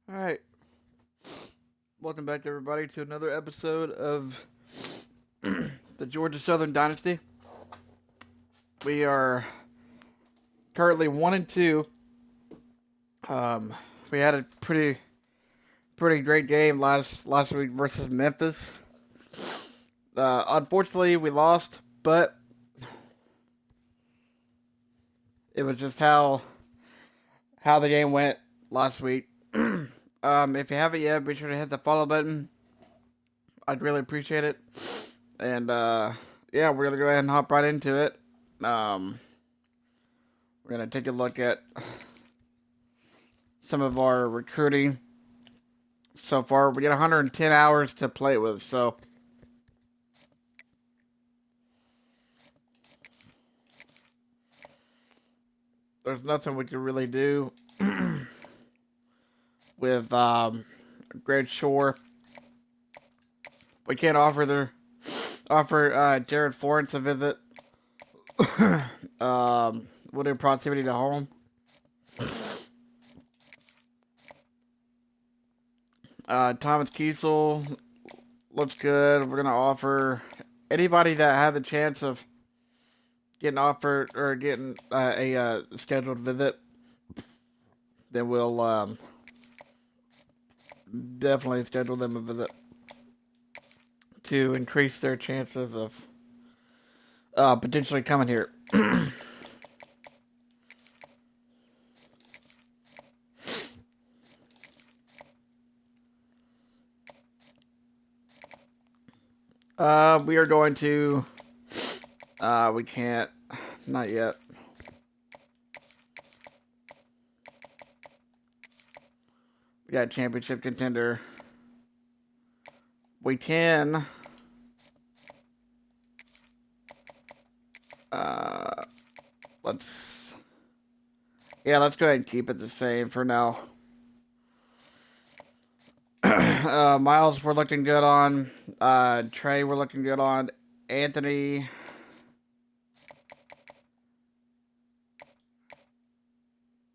All right, welcome back everybody to another episode of the Georgia Southern Dynasty. We are currently 1-2. We had a pretty great game last week versus Memphis. Unfortunately, we lost, but it was just how the game went last week. If you haven't yet, be sure to hit the follow button. I'd really appreciate it. And yeah, we're gonna go ahead and hop right into it. We're gonna take a look at some of our recruiting so far. We got 110 hours to play with, so there's nothing we can really do with Great Shore. We can't offer Jared Florence a visit. With their proximity to home. Thomas Kiesel looks good. We're gonna offer anybody that had the chance of getting offered or getting a scheduled visit. Then we'll definitely schedule them a visit to increase their chances of potentially coming here. We are going to. We can't. Not yet. We got a championship contender. We can. Let's go ahead and keep it the same for now. Miles, we're looking good on. Trey, we're looking good on. Anthony.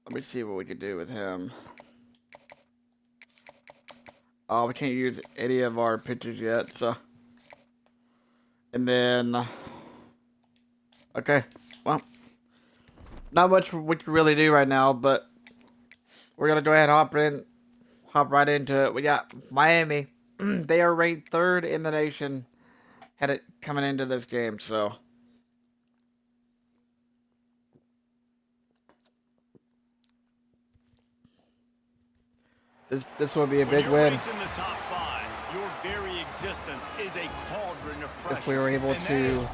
Let me see what we can do with him. Oh, we can't use any of our pitchers yet, so. And then. Okay, well. Not much we can really do right now, but we're going to go ahead and hop right into it. We got Miami. They are ranked 3rd in the nation coming into this game, so. This will be a big win. In the top 5, your very existence is a cauldron of pressure. If we were able to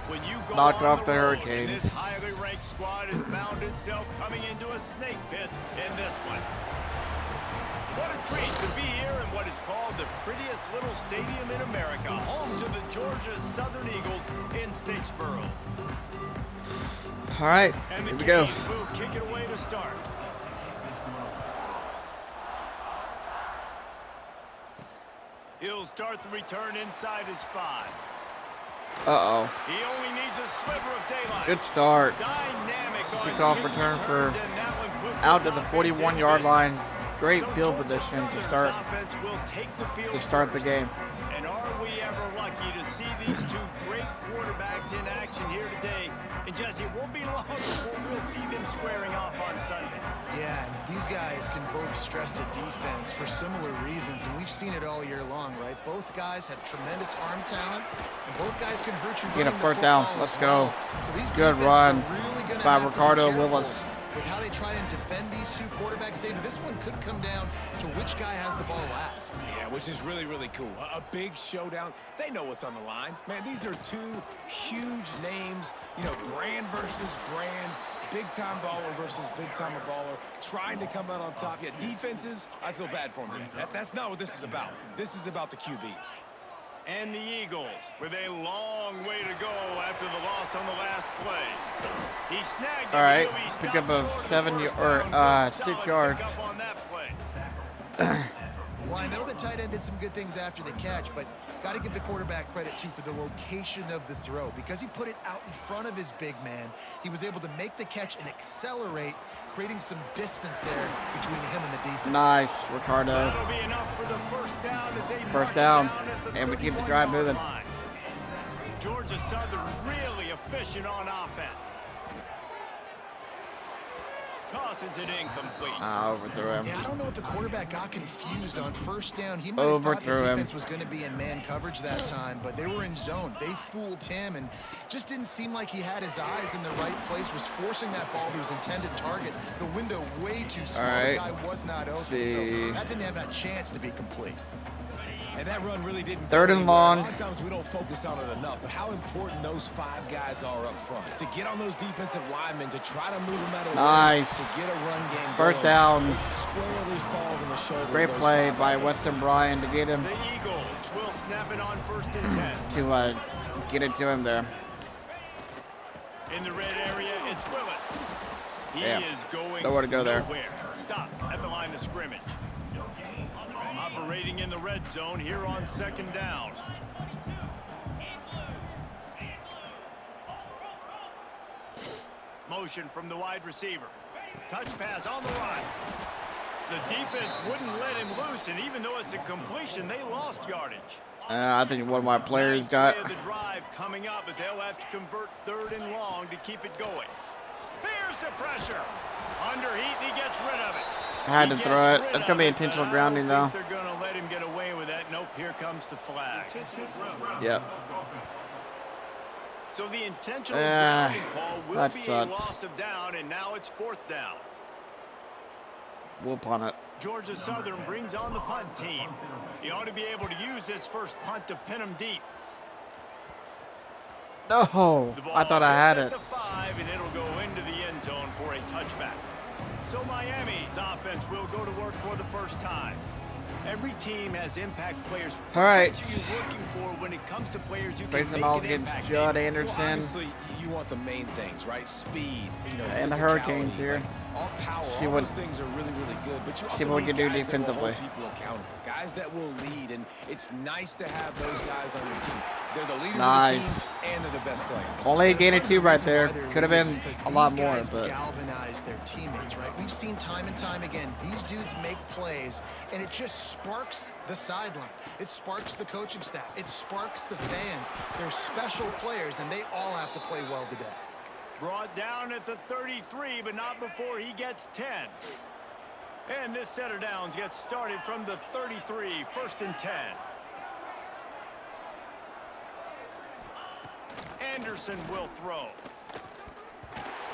when you go knock off the road, Hurricanes. This highly ranked squad has found itself coming into a snake pit in this one. What a treat to be here in what is called the prettiest little stadium in America, home to the Georgia Southern Eagles in Statesboro. All right, And the here we go. Canes will kick it away to start. He'll start the return inside his 5. Uh-oh. He only needs a sliver of daylight. Good start. Dynamic on Kickoff return for out to the 41-yard line. Great field position to start the game. And are we ever lucky to see these two great quarterbacks in action here today? And Jesse, it won't be long before we'll see them squaring off on Sundays. Yeah, and these guys can both stress a defense for similar reasons, and we've seen it all year long, right? Both guys have tremendous arm talent, and both guys can hurt you. Get a first down. Let's go. So these good run really by Ricardo Willis. With how they try and defend these two quarterbacks, David, this one could come down to which guy has the ball last. Yeah, which is really, really cool. A big showdown. They know what's on the line. Man, these are two huge names. You know, brand versus brand. Big-time baller versus big-time baller. Trying to come out on top. Yeah, defenses, I feel bad for them today. That's not what this is about. This is about the QBs. And the Eagles with a long way to go after the loss on the last play. He snagged. All right, pick up a 6 yards. I know the tight end did some good things after the catch, but got to give the quarterback credit, too, for the location of the throw. Because he put it out in front of his big man, he was able to make the catch and accelerate, creating some distance there between him and the defense. Nice, Ricardo. That'll be enough for the first down as they First mark down, at the and we keep the 31 drive yard moving. line. Georgia Southern really efficient on offense. Tosses it incomplete. Overthrew him. Yeah, I don't know if the quarterback got confused on first down. He might have thought the Overthrew him. defense was going to be in man coverage that time, but they were in zone. They fooled him, and just didn't seem like he had his eyes in the right place, was forcing that ball to his intended target. The window way too small. All right. The guy was not open, so that didn't have that chance to be complete. And that run really didn't go Third and anywhere. long. A lot of times we don't focus on it enough, but how important those 5 guys are up front. To get on those defensive linemen, to try to move them out of the way, Nice. to get a run game First going, down. it squarely falls on the shoulder of Great those play 5 by offensive Weston Bryan to get him The Eagles will snap it on 1st and 10. to get it to him there. In the red area, it's Willis. He Yeah. is going Nowhere to go there. nowhere. Stop at the line of scrimmage. Operating in the red zone here on 2nd down. Motion from the wide receiver. Touch pass on the run. The defense wouldn't let him loose, and even though it's a completion, they lost yardage. I think one of my players Ninth got. play of the drive coming up, but they'll have to convert 3rd and long to keep it going. Here's the pressure. Under heat, and he gets rid of it. I had to He throw gets it. rid That's of gonna be it, intentional but grounding I don't though. think they're gonna let him get away with that. Nope, here comes the flag. Yep. So the intentional grounding call will that be sucks. a loss of down, and now it's 4th down. Whoop on it. Georgia Southern brings on the punt team. He ought to be able to use this first punt to pin him deep. No, The ball I thought I had hits it. at the 5, and it'll go into the end zone for a touchback. So Miami's offense will go to work for the first time. Every team has impact players. All right. What are you looking for when it comes to players who can Facing make off an against impact? Judd Well, Anderson. obviously, you want the main things, right? Speed, And the physicality, Hurricanes here. like, all power, See all what- those things are really, really good. But you also see what we need can do guys that will defensively. hold people accountable, guys that will lead, and it's nice to have those guys on your team. They're the leaders of the Nice. team, and they're the best players. Only a gain of 2 right Reason there. why they're Could have leaders been is 'cause a lot these more, guys but galvanize their teammates, right? We've seen time and time again, these dudes make plays, and it just sparks the sideline. It sparks the coaching staff. It sparks the fans. They're special players, and they all have to play well today. Brought down at the 33, but not before he gets 10. And this set of downs gets started from the 33, 1st and 10. Anderson will throw.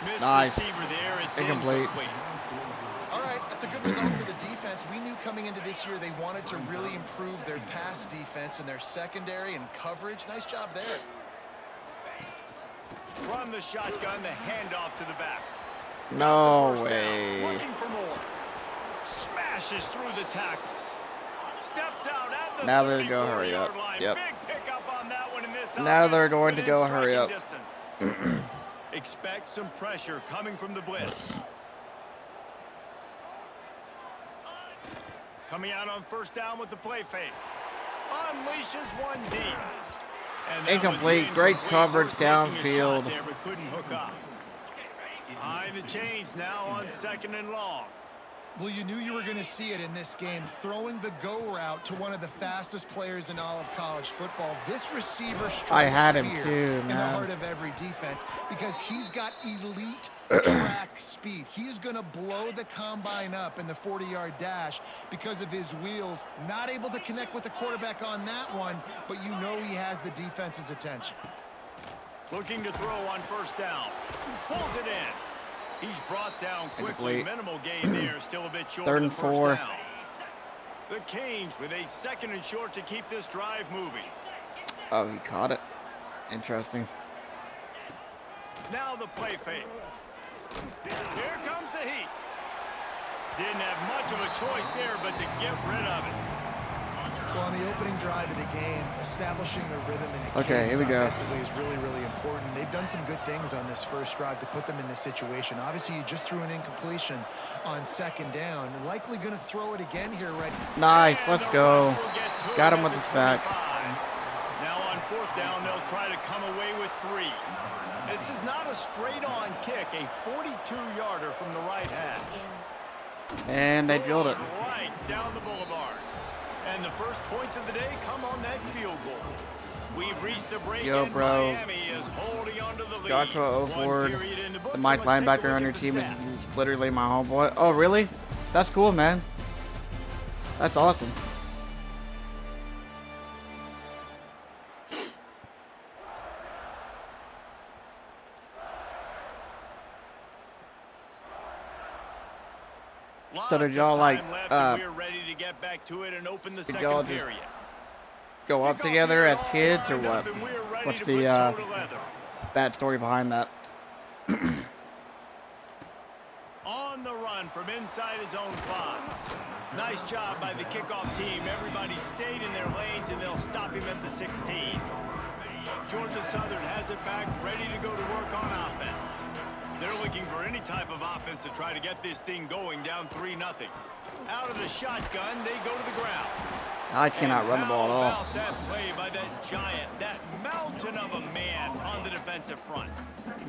Missed Nice. receiver there. It's Incomplete. incomplete. All right, that's a good result for the defense. We knew coming into this year they wanted to really improve their pass defense and their secondary and coverage. Nice job there. Run the shotgun, the handoff to the back. no First down, way. looking for more. Smashes through the tackle. Steps out at the Now they go, hurry 34-yard up. line. Yep. Big pickup on that one in this Now offense they're going to within go, hurry striking up. distance. Expect some pressure coming from the blitz. Coming out on 1st down with the play fake. Unleashes one deep. And that Incomplete. was Great incomplete. coverage Taking a shot downfield. there, but couldn't hook up. Behind the chains now on 2nd and long. Well, you knew you were going to see it in this game, throwing the go route to one of the fastest players in all of college football. This receiver strikes I had him fear too, in the man. heart of every defense because he's got elite track speed. He is going to blow the combine up in the 40-yard dash because of his wheels. Not able to connect with the quarterback on that one, but you know he has the defense's attention. Looking to throw on 1st down. Pulls it in. He's brought down quickly. Incomplete. Minimal gain there. Still a bit short 3rd of and the 1st 4. down. The Canes with a 2nd and short to keep this drive moving. Oh, he caught it. Interesting. Now the play fake. Here comes the heat. Didn't have much of a choice there, but to get rid of it. Well, on the opening drive of the game, establishing a rhythm and a Okay, here we go. offensively is really, really important. They've done some good things on this first drive to put them in this situation. Obviously, you just threw an incompletion on second down. Likely going to throw it again here, right? Nice, let's go. Got him with the sack. Now on fourth down, they'll try to come away with 3. This is not a straight-on kick, a 42-yarder from the right hash. And they drilled it. Right down the boulevard. And the first points of the day come on that field goal. We've reached a break. Yo, bro. Miami is holding on to the lead. Joshua Oford, The the Mike linebacker on your team is literally my homeboy. Oh, really? That's cool, man. That's awesome. So did y'all like we're ready to get back to it and open the did y'all second just period. go up together as kids or what? What's the bad story behind that? On the run from inside his own 5. Nice job by the kickoff team. Everybody stayed in their lanes and they'll stop him at the 16. Georgia Southern has it back, ready to go to work on offense. They're looking for any type of offense to try to get this thing going, down 3-0. Out of the shotgun, they go to the ground. I cannot run the ball at all. How about that play by that giant, that mountain of a man on the defensive front?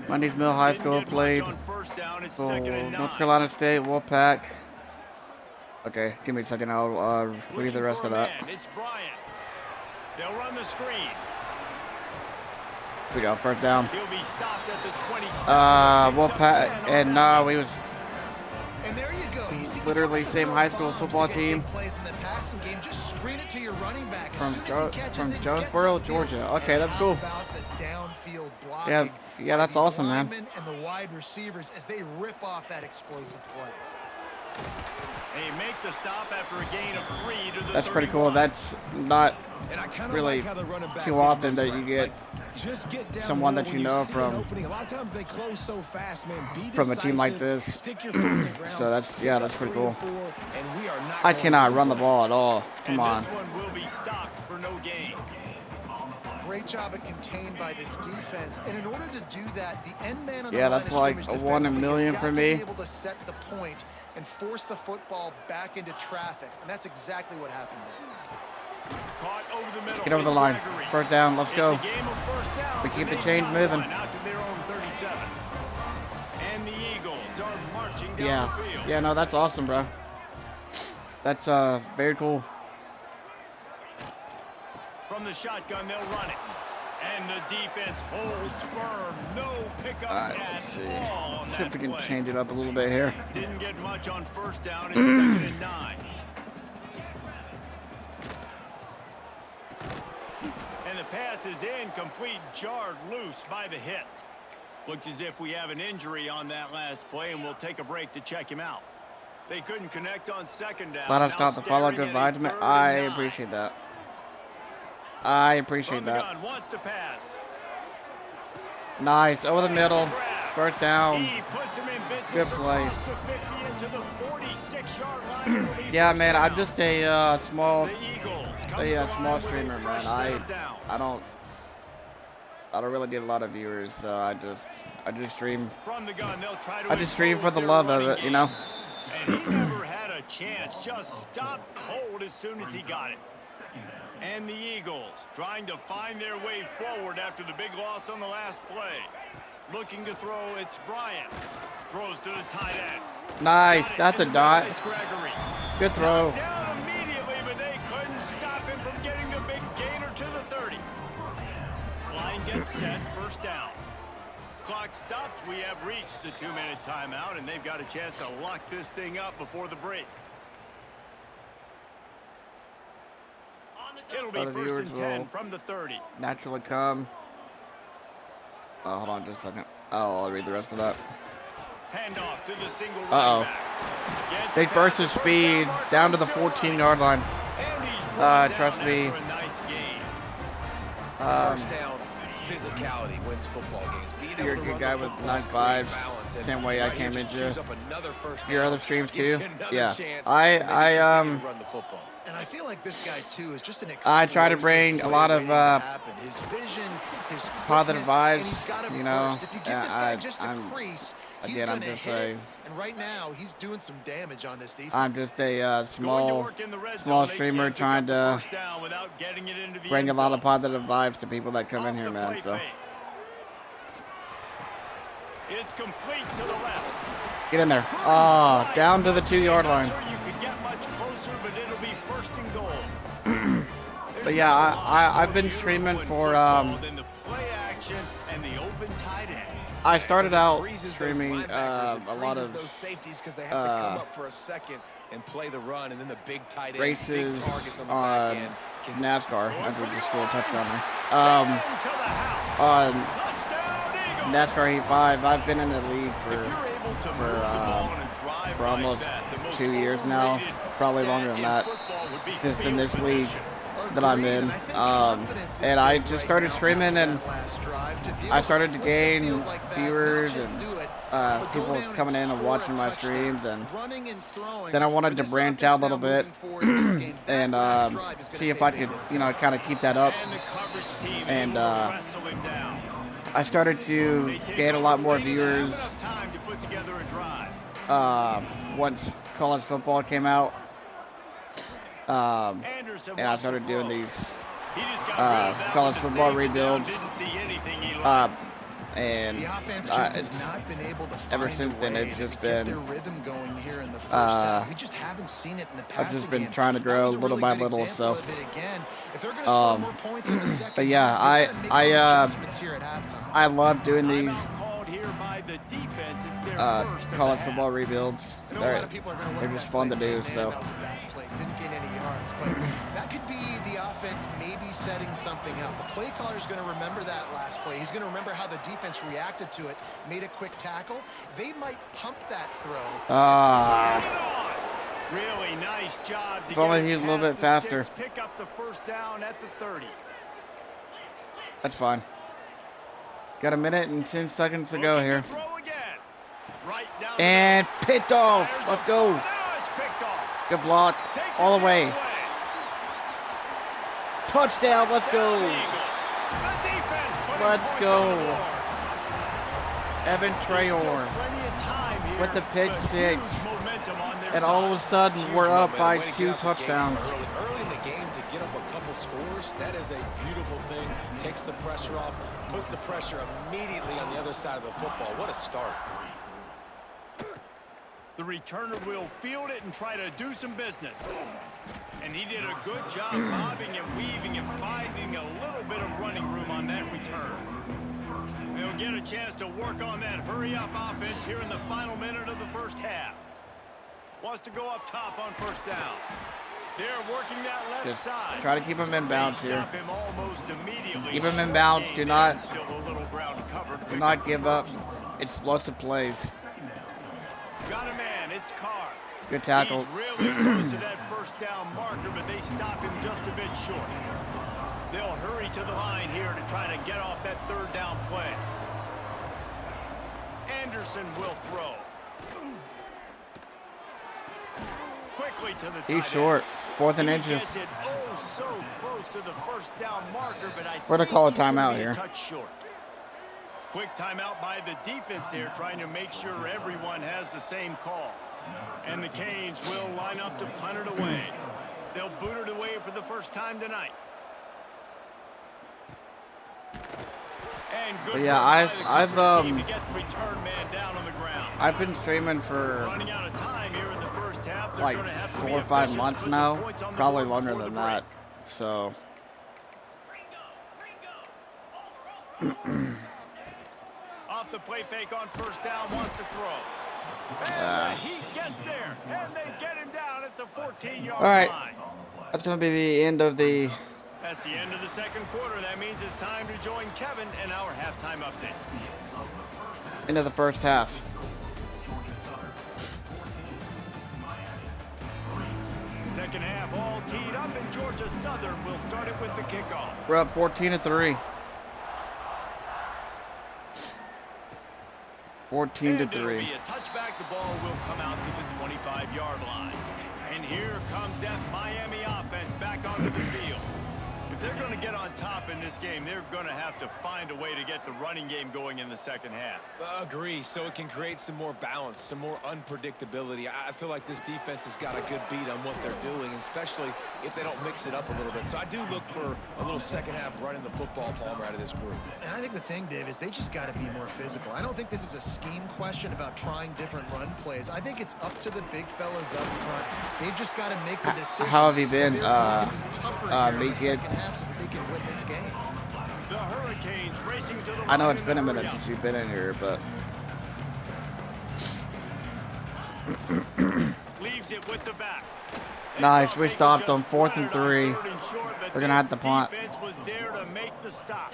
Mondays Mill High Didn't School get much played on first down. It's for second and 9. North Carolina State Wolfpack. Okay, give me a second. I'll read the rest of that. It's Bryant. They'll run the screen. We got first down. He'll be stopped at the 27. Wolfpack, and we was And there you go. You see, literally same high school football team plays in the passing game. Just screen it to your running back. from Jonesboro, Georgia. Okay, that's cool. About the downfield blocking Yeah, that's by these awesome, man. linemen and the wide receivers as they rip off that explosive play. They make the stop after a gain of 3 to the That's pretty 31. cool. That's not And I kinda really like how they're running back too in often this that route. you get Just get down someone the that middle you when know see an from opening. A lot of times they close so fast, man. Be from a team like decisive, this. stick your foot in the ground, So that's pick up that's pretty 3 cool. and 4, and we are not I going cannot to run the play. ball at all. Come And on. this one will be stopped for no gain. Great job of contained by this defense. And in order to do that, the end man on Yeah, the that's line like of a scrimmage 1 in a defensively million has for got to me. be able to set the point and force the football back into traffic. And that's exactly what happened there. Caught over the middle. Get over the It's line. Gregory. First down. Let's It's go. a game of first downs, We keep and the they've chains got moving. one out to their own 37. And the Eagles are marching down Yeah. the field. Yeah, no, that's awesome, bro. That's very cool. From the shotgun, they'll run it. And the defense holds firm. No pickup All right, at let's see. all on Let's see if that we can play. change it up a little bit here. Didn't get much on first down. It's 2nd and 9. And the pass is incomplete, jarred loose by the hit. Looks as if we have an injury on that last play, and we'll take a break to check him out. They couldn't connect on second down. Let us Now stop the follow. staring Good at a vibes, man. 3rd I and 9. appreciate that. I appreciate From the that. gun, wants to pass. Nice. Over the middle. First down. He puts him in business Good play. across the 50 into the 46-yard line. Yeah, man. I'm just a small, The Eagles come a to the small line with a streamer, man. fresh set of downs. I don't really get a lot of viewers, so I just stream. From the gun, they'll try to I just stream for impose the their love of running it, you know. game. And he never had a chance. Just stopped cold as soon as he got it. And the Eagles trying to find their way forward after the big loss on the last play. Looking to throw, it's Bryant. Throws to the tight end. Nice. Got it That's to a the dot. middle, it's Gregory. Good throw. Knocked down immediately, but they couldn't stop him from getting the big gainer to the 30. Line gets set, first down. Clock stops. We have reached the 2-minute timeout, and they've got a chance to lock this thing up before the break. It'll be Other first viewers and 10 will from the 30. naturally come. Oh, hold on just a second. Oh, I'll read the rest of that. Handoff to the single Uh-oh. running back. Gets They it burst past his the first speed marker, down to the still 14-yard line. And he's brought trust down me. after a nice gain. First down, physicality wins football games. Being You're a able to good run guy the with football, 9.5. balance, and Same way I right here, came just into choose up another first your down. other streams Gives too. you another Yeah, chance I to maybe continue I to run the football. And I feel like this guy too is just an I try to explosive bring a player lot of waiting to happen. His vision, his positive quickness, and he's vibes. got a You know, burst. If you give this guy just a I'm crease, he's again, I'm gonna just hit a it. And right now, he's doing some damage on this defense. I'm just a Going to small work in the red small zone. They streamer can't pick trying up the to first down without getting it into the bring a end lot of zone. positive vibes to people that come in Off here, the man. play So fake. It's complete to the left. get in there. Good Ah, line. down to the 2-yard Not line. sure you could get much closer, but it'll be first and goal. But yeah, I've been streaming for Than the play action and the open tight end. I started out Freezes those streaming linebackers. It a lot freezes of those safeties because they have to come up for a second and play the run, and then the big tight end, big races targets on the on back end. NASCAR. I did just score a touchdown there. Down to the house. On Touchdown, Eagles. NASCAR Heat 5, I've been in the league If you're able to move the ball on a drive for almost like that, the most 2 years now, overrated probably stat longer than in that. football would be Just in field this league position. that I'm Agreed, in. and I think confidence is And I big just right started now streaming, after and that last drive. To be I able started to flip the gain field like that, not viewers just and do it, but go people down coming in and score a watching my touchdown. streams, and Running and throwing, then I wanted for to this branch offense out a little now bit moving forward in this game, that and last drive is gonna see if pay I big could, dividends. kind of keep that up. And the coverage team And, able to wrestle him down. I started to They take gain a over lot more late and have viewers enough time to put together a drive. once college football came out. Anderson And I wants to started doing throw. these He just got rid of that college one to football save it down. rebuilds. Didn't see anything he liked. And The offense just has it's not been able to ever find since a then, way it's to just get been, their rhythm going here in the first half. We just haven't seen it in the I've passing just been game. trying to That grow was a little really by good little, example so of it again. If they're going to score more points in the second but yeah, half, they've gotta make some adjustments here at halftime. I love doing these Timeout called here by the defense. It's their first of the college half. football rebuilds. I know a lot of people are going to look They're at just that fun play to and do. say, man, So that was a bad play. Didn't gain any yards. But that could be the offense maybe setting something up. The play caller is going to remember that last play. He's going to remember how the defense reacted to it, made a quick tackle. They might pump that throw. Really nice job to If only get it he's a little past bit the faster. sticks, pick up the first down at the 30. that's fine. Got a minute and 10 seconds to go Looking here. to throw again. Right down the And middle. picked off. Fires Let's a- go. Now it's picked off. Good block. Takes All it the way. away. Touchdown. Let's Touchdown, go. Eagles. The defense putting Let's points go. on the board. Evan There's Traore. still plenty of time here, with the pick but six. huge momentum on their And all of a side. sudden, Huge we're up momentum. by Way to 2 get out the gates touchdowns. early in the game to get up a couple scores. That is a beautiful thing. Takes the pressure off, puts the pressure immediately on the other side of the football. What a start. The returner will field it and try to do some business. And he did a good job bobbing and weaving and finding a little bit of running room on that return. They'll get a chance to work on that hurry-up offense here in the final minute of the first half. Wants to go up top on first down. They're working that left Just side. try to keep him in bounds They here. stop him almost immediately. Keep him in Short bounds. gain Do there, not- and still a little ground covered. Do not give up explosive plays. Got a man. It's Carr. Good tackle. He's really close to that first down marker, but they stop him just a bit short. They'll hurry to the line here to try to get off that third down play. Anderson will throw. Quickly to the tight He's end. short. 4th and He inches. gets it so close to the first down marker, but I We're gonna think call a he's gonna timeout be here. a touch short. Quick timeout by the defense there, trying to make sure everyone has the same call. And the Canes will line up to punt it away. They'll boot it away for the first time tonight. And good But yeah, work by the I've Cougars team to get the return man down on the ground. I've been streaming for Running out of time here in the first half. They're like gonna have to be 4 or 5 efficient to months put some now. points on the Probably board longer before than the that. break. So Off the play fake on first down, wants to throw. And the Heat gets there, and they get him down at the 14-yard all right, line. that's gonna be the end of the That's the end of the second quarter. That means it's time to join Kevin in our halftime update. first half. Second half all teed up, and Georgia Southern will start it with the kickoff. We're up 14-3. 14 to And it'll 3. be a touchback. The ball will come out to the 25-yard line. And here comes that Miami offense back onto the field. If they're going to get on top in this game, they're going to have to find a way to get the running game going in the second half. Agree, so it can create some more balance, some more unpredictability. I feel like this defense has got a good beat on what they're doing, especially if they don't mix it up a little bit. So I do look for a little second half running the football, Palmer, out of this group. And I think the thing, Dave, is they just got to be more physical. I don't think this is a scheme question about trying different run plays. I think it's up to the big fellas up front. They've just got to make the decision. How have you been, me kids? So that they can win this game. The Hurricanes racing to the I know line it's in been a the minute hurry-up. since you've been in here, but Leaves it with the back. nice. We stopped them 4th and 3. We're gonna have to punt. Defense was there to make the stop.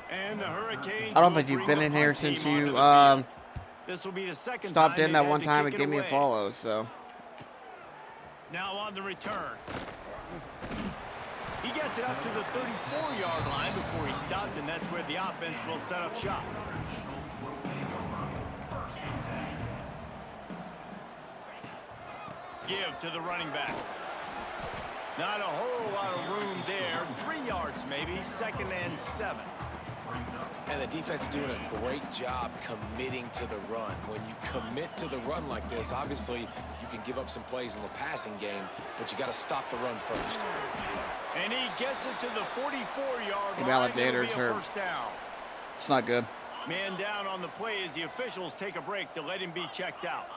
And the Hurricanes I don't will think you've bring been the in here punt since team onto you the field. This will be the second stopped time in they've that one had to time and kick gave it me a away. follow. So Now on the return. He gets it up to the 34-yard line before he stopped, and that's where the offense will set up shop. Give to the running back. Not a whole lot of room there. 3 yards maybe, 2nd and 7. And the defense doing a great job committing to the run. When you commit to the run like this, obviously you can give up some plays in the passing game, but you got to stop the run first. And he gets it to the 44-yard line. Validators It'll be a are- first down. it's not good. Man down on the play as the officials take a break to let him be checked out.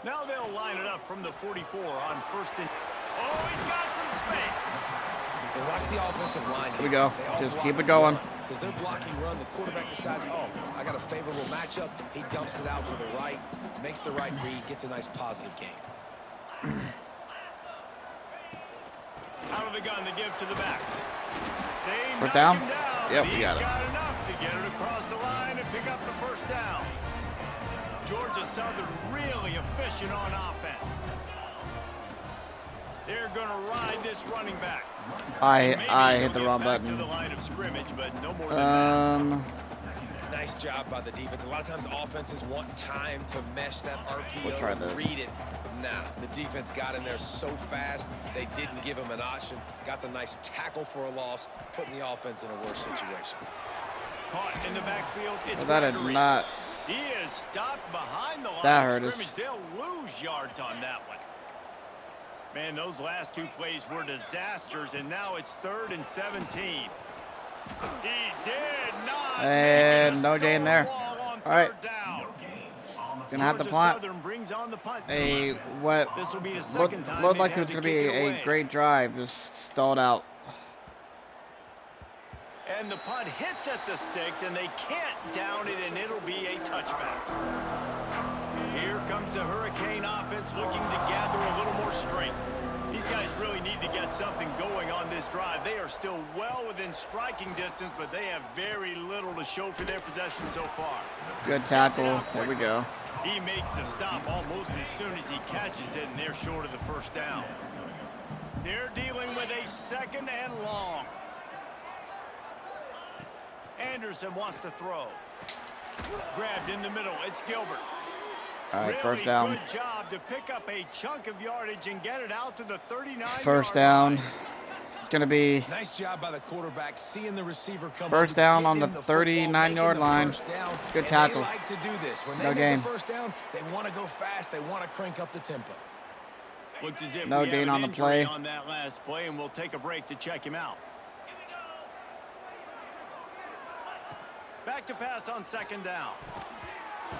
Now they'll line it up from the 44 on 1st and... Oh, he's got some space. And watch the offensive line. Here we go. Just keep it going. Because they're blocking run. The quarterback decides, oh, I got a favorable matchup. He dumps it out to the right, makes the right read, gets a nice positive game. Out of the gun to give to the back. They First knock down? him down. Yep, we He's got it. got enough to get it across the line and pick up the first down. Georgia Southern really efficient on offense. They're going to ride this running back. I Maybe hit the he'll wrong get back to button. the line of scrimmage, but no more than that. Nice job by the defense. A lot of times offenses want time to mesh that RPO We'll try and this. read it. But nah, the defense got in there so fast, they didn't give him an option. Got the nice tackle for a loss, putting the offense in a worse situation. Caught in the backfield. It's That did Gregory. not. He is stopped behind the line That of hurt us. scrimmage. They'll lose yards on that one. Man, those last 2 plays were disasters, and now it's 3rd and 17. He did not And make it a no gain stone there. wall on All right. 3rd down. Gonna have to Georgia punt. Southern brings on the punt A team. what This will be the looked, second time looked they've like it had was to gonna kick be it a away. great drive, just stalled out. And the punt hits at the 6, and they can't down it, and it'll be a touchback. Here comes the Hurricane offense looking to gather a little more strength. These guys really need to get something going on this drive. They are still well within striking distance, but they have very little to show for their possession so far. Good tackle. There we go. He makes the stop almost as soon as he catches it, and they're short of the first down. They're dealing with a 2nd and long. Anderson wants to throw. Grabbed in the middle. It's Gilbert. All right, Really first down. good job to pick up a chunk of yardage and get it out to the 39-yard First down. line. It's gonna be Nice job by the quarterback, seeing the receiver come First over, down getting on the him football, 39-yard making the line. first down, Good and tackle. They like to do this. When they No make gain. the first down, they want to go fast. They want to crank up the tempo. Looks as if No we have gain an on the injury play. on that last play, and we'll take a break to check him out. Back to pass on 2nd down.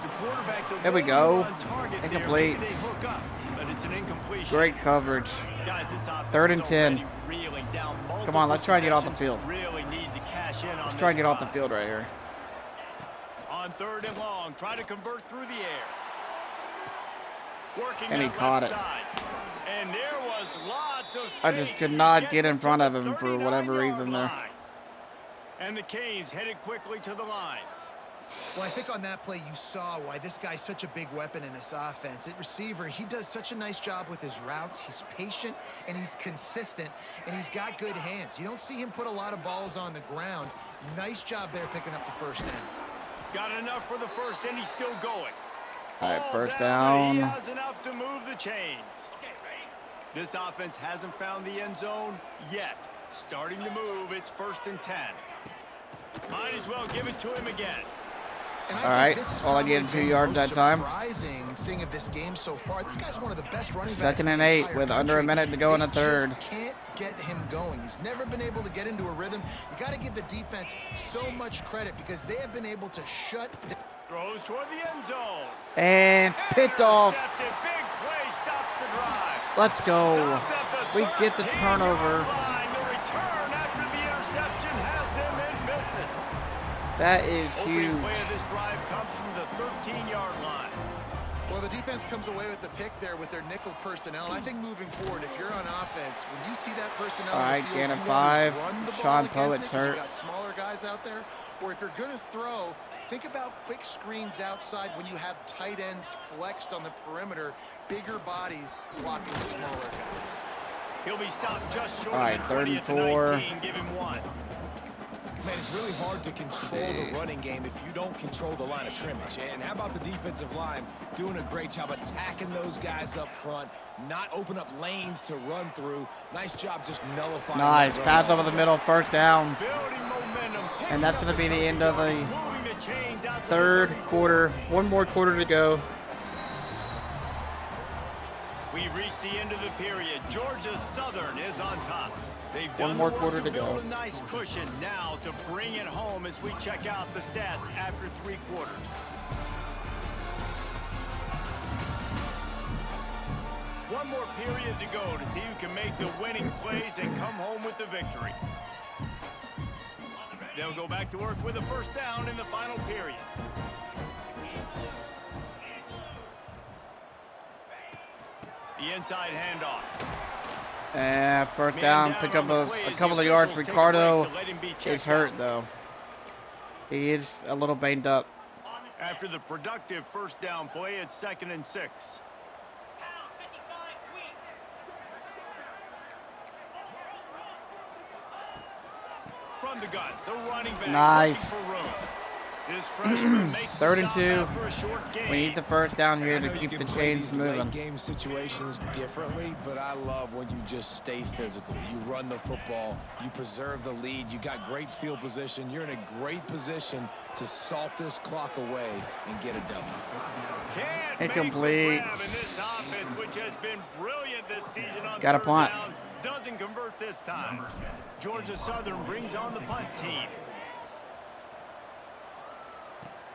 The quarterback's a There we little go. on target there. Incomplete. Maybe they hook up, but it's an incompletion. great coverage. Guys, this offense 3rd and is 10. already reeling down Come on, let's try and get off the multiple field. possessions. Really need to cash in on Let's this try and get off the drive. field right here. On 3rd and long, try to convert through the air. Working And he that caught left it. side. And there was lots of space. I just could as he not gets get in it to front the of him for whatever 39-yard reason there. line. And the Canes headed quickly to the line. Well, I think on that play you saw why this guy's such a big weapon in this offense. At receiver, he does such a nice job with his routes. He's patient, and he's consistent, and he's got good hands. You don't see him put a lot of balls on the ground. Nice job there picking up the first down. Got enough for the first, and he's still going. All right, first He down. has enough to move the chains. This offense hasn't found the end zone yet. Starting to move, it's 1st and 10. Might as well give it to him again. And All right, this is all I probably get 2 been the yards most that time. Surprising thing of this game so far. This guy's one of the best running backs. 2nd in and the 8 entire with under a country. minute to go in the They third. just can't get him going. He's never been able to get into a rhythm. You got to give the defense so much credit because they have been able to shut. Throws toward the end zone. And picked off. Intercepted. Big play stops the drive. Let's go. Stopped at the We get the 13-yard turnover. line. The return after the interception has them in business. That is Opening huge. play of this drive comes from the 13-yard line. Well, the defense comes away with the pick there with their nickel personnel. I think moving forward, if you're on offense, when you see that personnel All on right, the field, gain of you wanna 5. run the ball Sean against Poet's it 'cause you hurt. got smaller guys out there. Or if you're going to throw, think about quick screens outside when you have tight ends flexed on the perimeter, bigger bodies blocking smaller guys. He'll be stopped just short All right, of the 3rd 20 and at the 4. 19. Give him 1. Man, it's really hard to control the running game if you don't control the line of scrimmage. And how about the defensive line doing a great job attacking those guys up front, not open up lanes to run through. Nice job just nullifying. Nice. that run Pass over the altogether. middle, first down. Building momentum. And that's going to be the end of the Moving the chains out to the 3rd 34. quarter. 1 more quarter to go. We've reached the end of the period. Georgia Southern is on top. They've done One more the work quarter to build go. a nice cushion now to bring it home as we check out the stats after 3 quarters. One more period to go to see who can make the winning plays and come home with the victory. They'll go back to work with a first down in the final period. The inside handoff. And first Man down, down pick on up the a play as couple the of yards. officials take a Ricardo break to let him be is checked hurt, out. though. He is a little banged up. After the productive first down play, it's 2nd and 6. From the gun, the running back Nice. looking for room. This freshman makes the 3rd and stop 2. after a short gain. We need the first down here I to know you keep can the play chains these late moving. game situations differently, but I love when you just stay physical. You run the football, you preserve the lead, you got great field position. You're in a great position to salt this clock away and get a W. Can't Incomplete. make the grab in this offense, which has been brilliant this season on Got a 3rd punt. down. Doesn't convert this time. Georgia Southern brings on the punt team.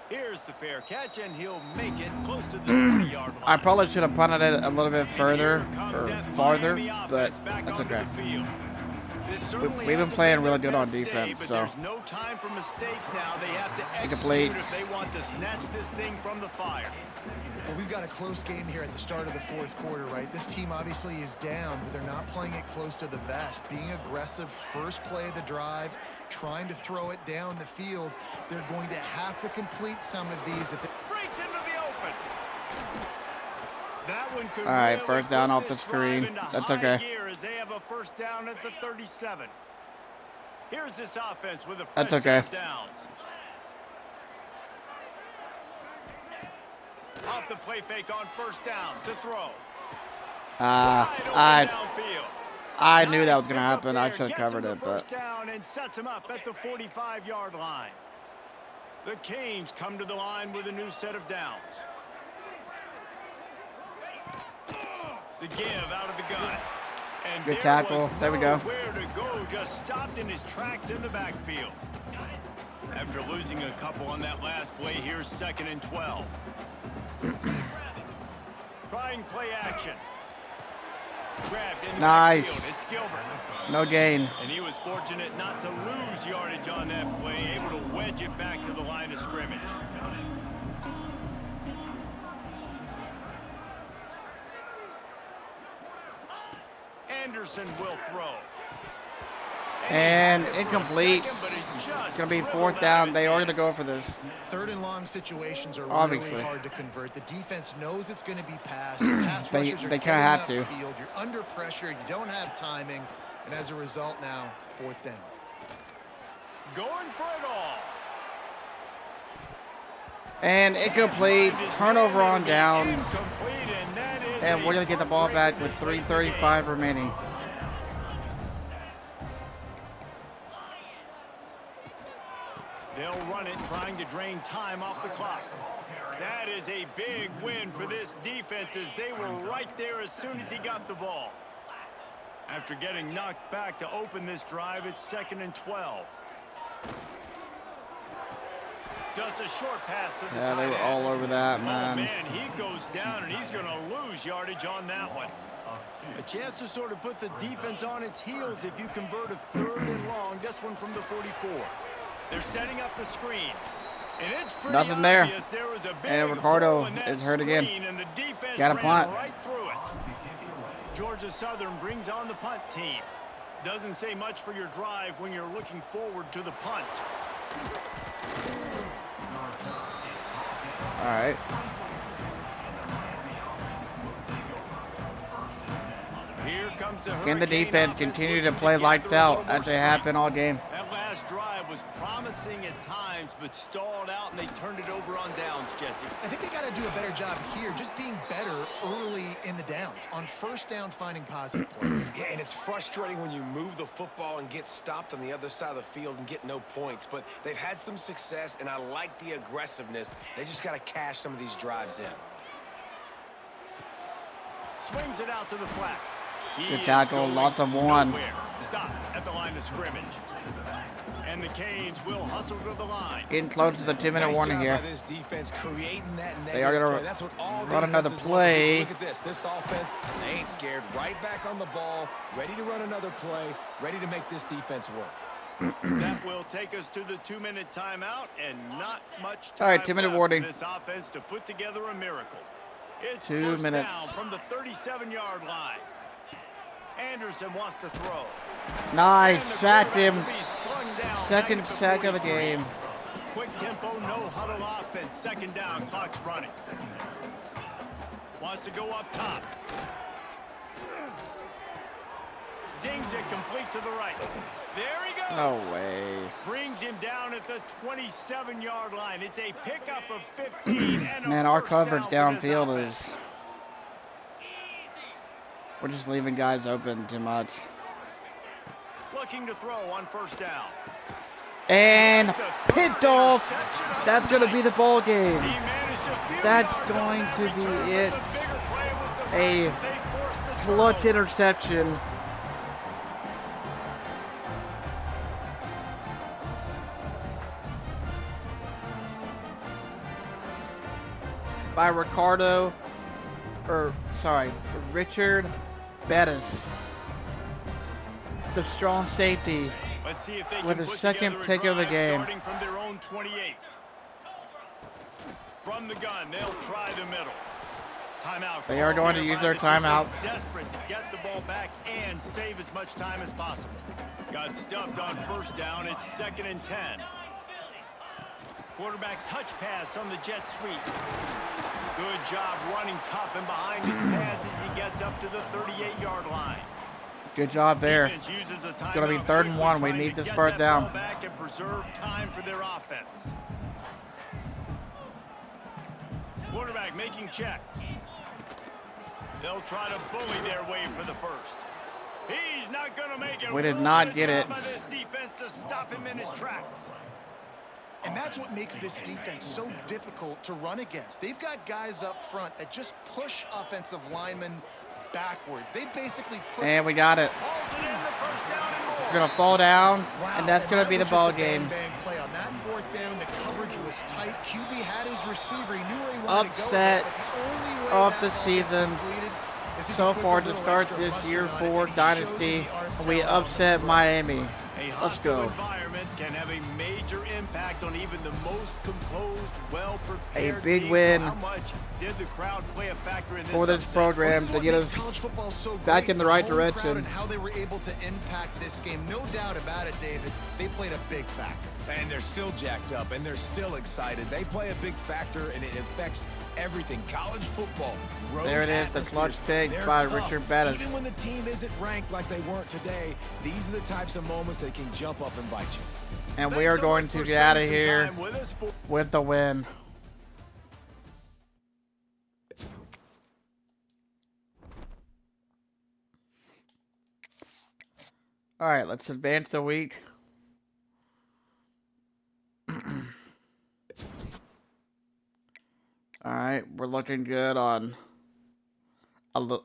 Here's the fair catch, and he'll make it close to the 20-yard line. I probably should have punted it a little bit And further here comes or that farther, Miami but offense back that's onto okay. the field. This certainly We've been hasn't playing been really their good on best day, defense, but so. there's no time for mistakes now. They have to execute Incomplete. if they want to snatch this thing from the fire. Well, we've got a close game here at the start of the 4th quarter, right? This team obviously is down, but they're not playing it close to the vest. Being aggressive, first play of the drive, trying to throw it down the field. They're going to have to complete some of these. If Breaks into the open. That one could All right, really first down put off the this drive screen. into That's high okay. gear as they have a first down at the 37. Here's this offense with a fresh That's set okay. of downs. Off the play fake on first down to throw. Wide open downfield. I knew that was going to Nice happen. pick up I there, should have gets covered him it, the but first down and sets him up at the 45-yard line. The Canes come to the line with a new set of downs. The give out of the gun. And Good there tackle. was There we go. nowhere to go, just stopped in his tracks in the backfield. After losing a couple on that last play, here's 2nd and 12. Trying play action. Grabbed in the Nice. backfield. It's Gilbert. no gain. And he was fortunate not to lose yardage on that play, able to wedge it back to the line of scrimmage. Anderson will throw. And he had it for a incomplete. second, but it just It's going to be dribbled 4th out down. of They his are going to hands. go for this. 3rd and long situations are Obviously. really hard to convert. The defense knows it's going to be passed. The pass They rushers are kinda getting have to. upfield. You're under pressure. You don't have timing. And as a result now, 4th down. Going for it all. And incomplete. Turnover on downs. Incomplete, and that is And we're going to get the ball back with 3:35 remaining. They'll run it, trying to drain time off the clock. That is a big win for this defense, as they were right there as soon as he got the ball. After getting knocked back to open this drive, it's 2nd and 12. Just a short pass to the Yeah, they were tight all end. over that, Oh, man. man, he goes down, and he's going to lose yardage on that one. A chance to sort of put the defense on its heels if you convert a 3rd and long. This one from the 44. They're setting up the screen. And it's pretty Nothing there. obvious there was a big And Ricardo hole in that is hurt again. screen, and the defense Got a ran punt. right through it. Georgia Southern brings on the punt team. Doesn't say much for your drive when you're looking forward to the punt. All right. Here comes the Can the Hurricane defense offense continue to looking play gather lights a out little more as they have strength. been all game? That last drive was promising at times, but stalled out, and they turned it over on downs, Jesse. I think they got to do a better job here, just being better early in the downs, on first down, finding positive plays. Yeah, and it's frustrating when you move the football and get stopped on the other side of the field and get no points. But they've had some success, and I like the aggressiveness. They just got to cash some of these drives in. Swings it out to the flat. He Good is tackle, going loss of 1. nowhere. Stop at the line of scrimmage. And the Canes will hustle to the line. Getting close to the 2-minute Nice warning job here. by this defense creating that They are negative gonna play. That's what all run another defenses want to do. play. Look at this. This offense, they ain't scared. Right back on the ball, ready to run another play, ready to make this defense work. That will take us to the 2-minute timeout, and not much time All right, 2-minute left warning. for this offense to put together a miracle. It's 2 first minutes. down from the 37-yard line. Anderson wants to throw. Nice. And the Sacked him. quarterback will be slung down back Second at the sack of the 43. game. Quick tempo, no huddle offense. 2nd down, clock's running. Wants to go up top. Zings it complete to the right. There he goes. No way. Brings him down at the 27-yard line. It's a pickup of 15 and a Man, our first coverage down for this downfield offense. is... We're just leaving guys open too much. Looking to throw on 1st down. And That's the 3rd picked off. interception of That's the going to be night. the ball game. He managed a few That's yards on going that to be return, but it. the bigger play was the fact A that they forced the clutch turnover. interception. By Richard Bettis. The strong safety. Let's see if they with can the put second together a pick of the drive game. Starting from their own 28. From the gun, they'll try the middle. Timeout. They are call going to here use by their the defense, timeouts. Desperate to get the ball back and save as much time as possible. Got stuffed on 1st down. It's 2nd and 10. Quarterback touch pass on the jet sweep. Good job running tough and behind his pads as he gets up to the 38-yard line. Good job there. Defense uses a It's going to be timeout 3rd and quickly, 1. We trying need to this get first that ball down. back and preserve time for their offense. Quarterback making checks. They'll try to bully their way for the first. He's not going to make it. We did Real not good get job it. by this defense to stop him in his tracks. And that's what makes this defense so difficult to run against. They've got guys up front that just push offensive linemen backwards. They basically put... And we got it. Hauls it in, the first down and more. We're going to fall down, Wow, and that's going to be the that was ball just a game. bang play on that 4th down. The coverage was tight. QB had his receiver. He knew where he wanted Upset to go. But the only way of that the ball gets season completed is if So he puts far a to little start extra this mustard year on it, 4 and he shows Dynasty, the arm we talent on the upset throw. Miami. A Let's hostile go. environment can have a major impact on even the most composed, well-prepared A big team. win So how much did the crowd play a factor in this For this upset? program This is to what get makes us college football so back great, in the right home crowd direction. and how they were able to impact this game. No doubt about it, David. They played a big factor. And they're still jacked up, and they're still excited. They play a big factor, and it affects everything. College football. Road There it is, the clutch atmospheres, pick they're by tough. Richard Bettis. Even when the team isn't ranked like they weren't today, these are the types of moments that can jump up and bite you. And we Thanks are so going much to for get out of spending some here time with us for- with the win. All right, let's advance a week. All right, we're looking good on a look.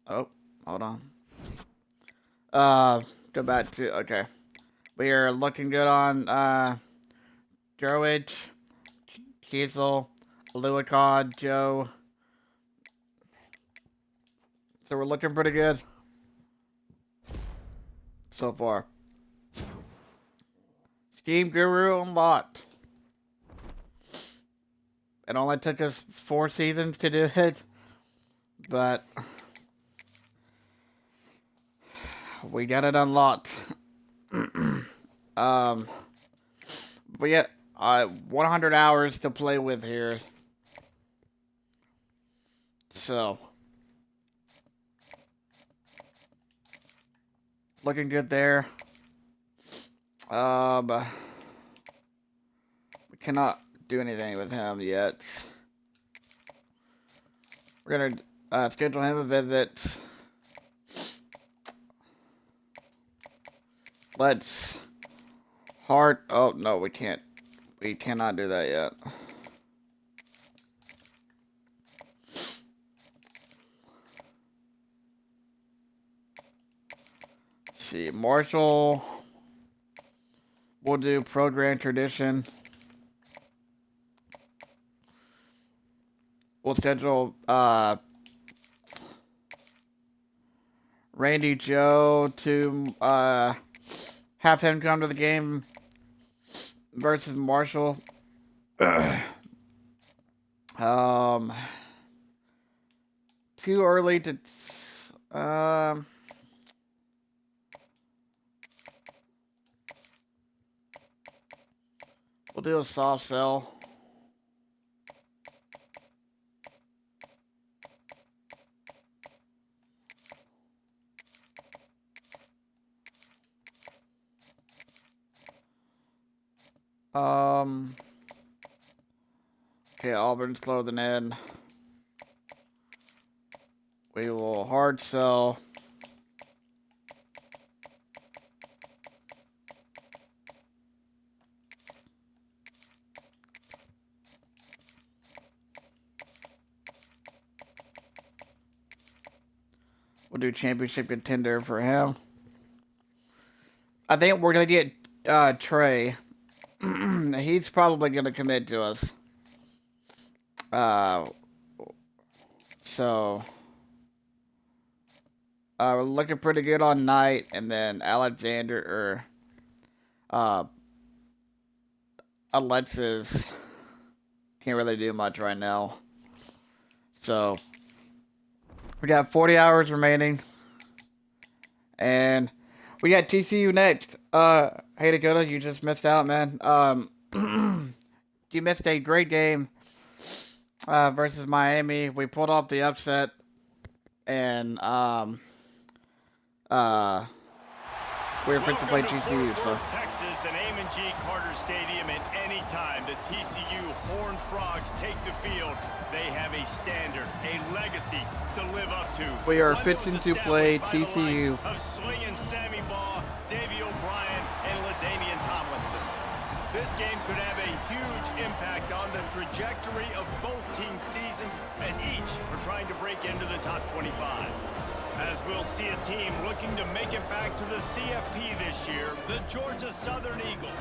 Oh, hold on. Go back to okay. We are looking good on Drowage, Kiesel, Luikod, Joe. So we're looking pretty good so far. Scheme Guru unlocked. It only took us 4 seasons to do it, but we got it unlocked. We got 100 hours to play with here, so looking good there. We cannot do anything with him yet. We're gonna schedule him a visit. Let's heart. Oh no, we can't. We cannot do that yet. Let's see, Marshall. We'll do Pro Grand Tradition. We'll schedule Randy Joe to have him come to the game versus Marshall. Too early to we'll do a soft sell. Okay, Auburn slower than Ed. We will hard sell. We'll do championship contender for him. I think we're gonna get Trey. He's probably gonna commit to us. So we're looking pretty good on Knight, and then Alexander or Alexis can't really do much right now. So we got 40 hours remaining, and we got TCU next. Hey Dakota, you just missed out, man. You missed a great game versus Miami. We pulled off the upset, and we were fit to play TCU. So Texas and Amon G. Carter Stadium, and any time the TCU Horned Frogs take the field, they have a standard, a legacy to live up to. we are fixing to play TCU. Of Slingin' Sammy Baugh, Davey O'Brien, and LaDainian Tomlinson. This game could have a huge impact on the trajectory of both teams' seasons, as each are trying to break into the top 25. As we'll see a team looking to make it back to the CFP this year, the Georgia Southern Eagles,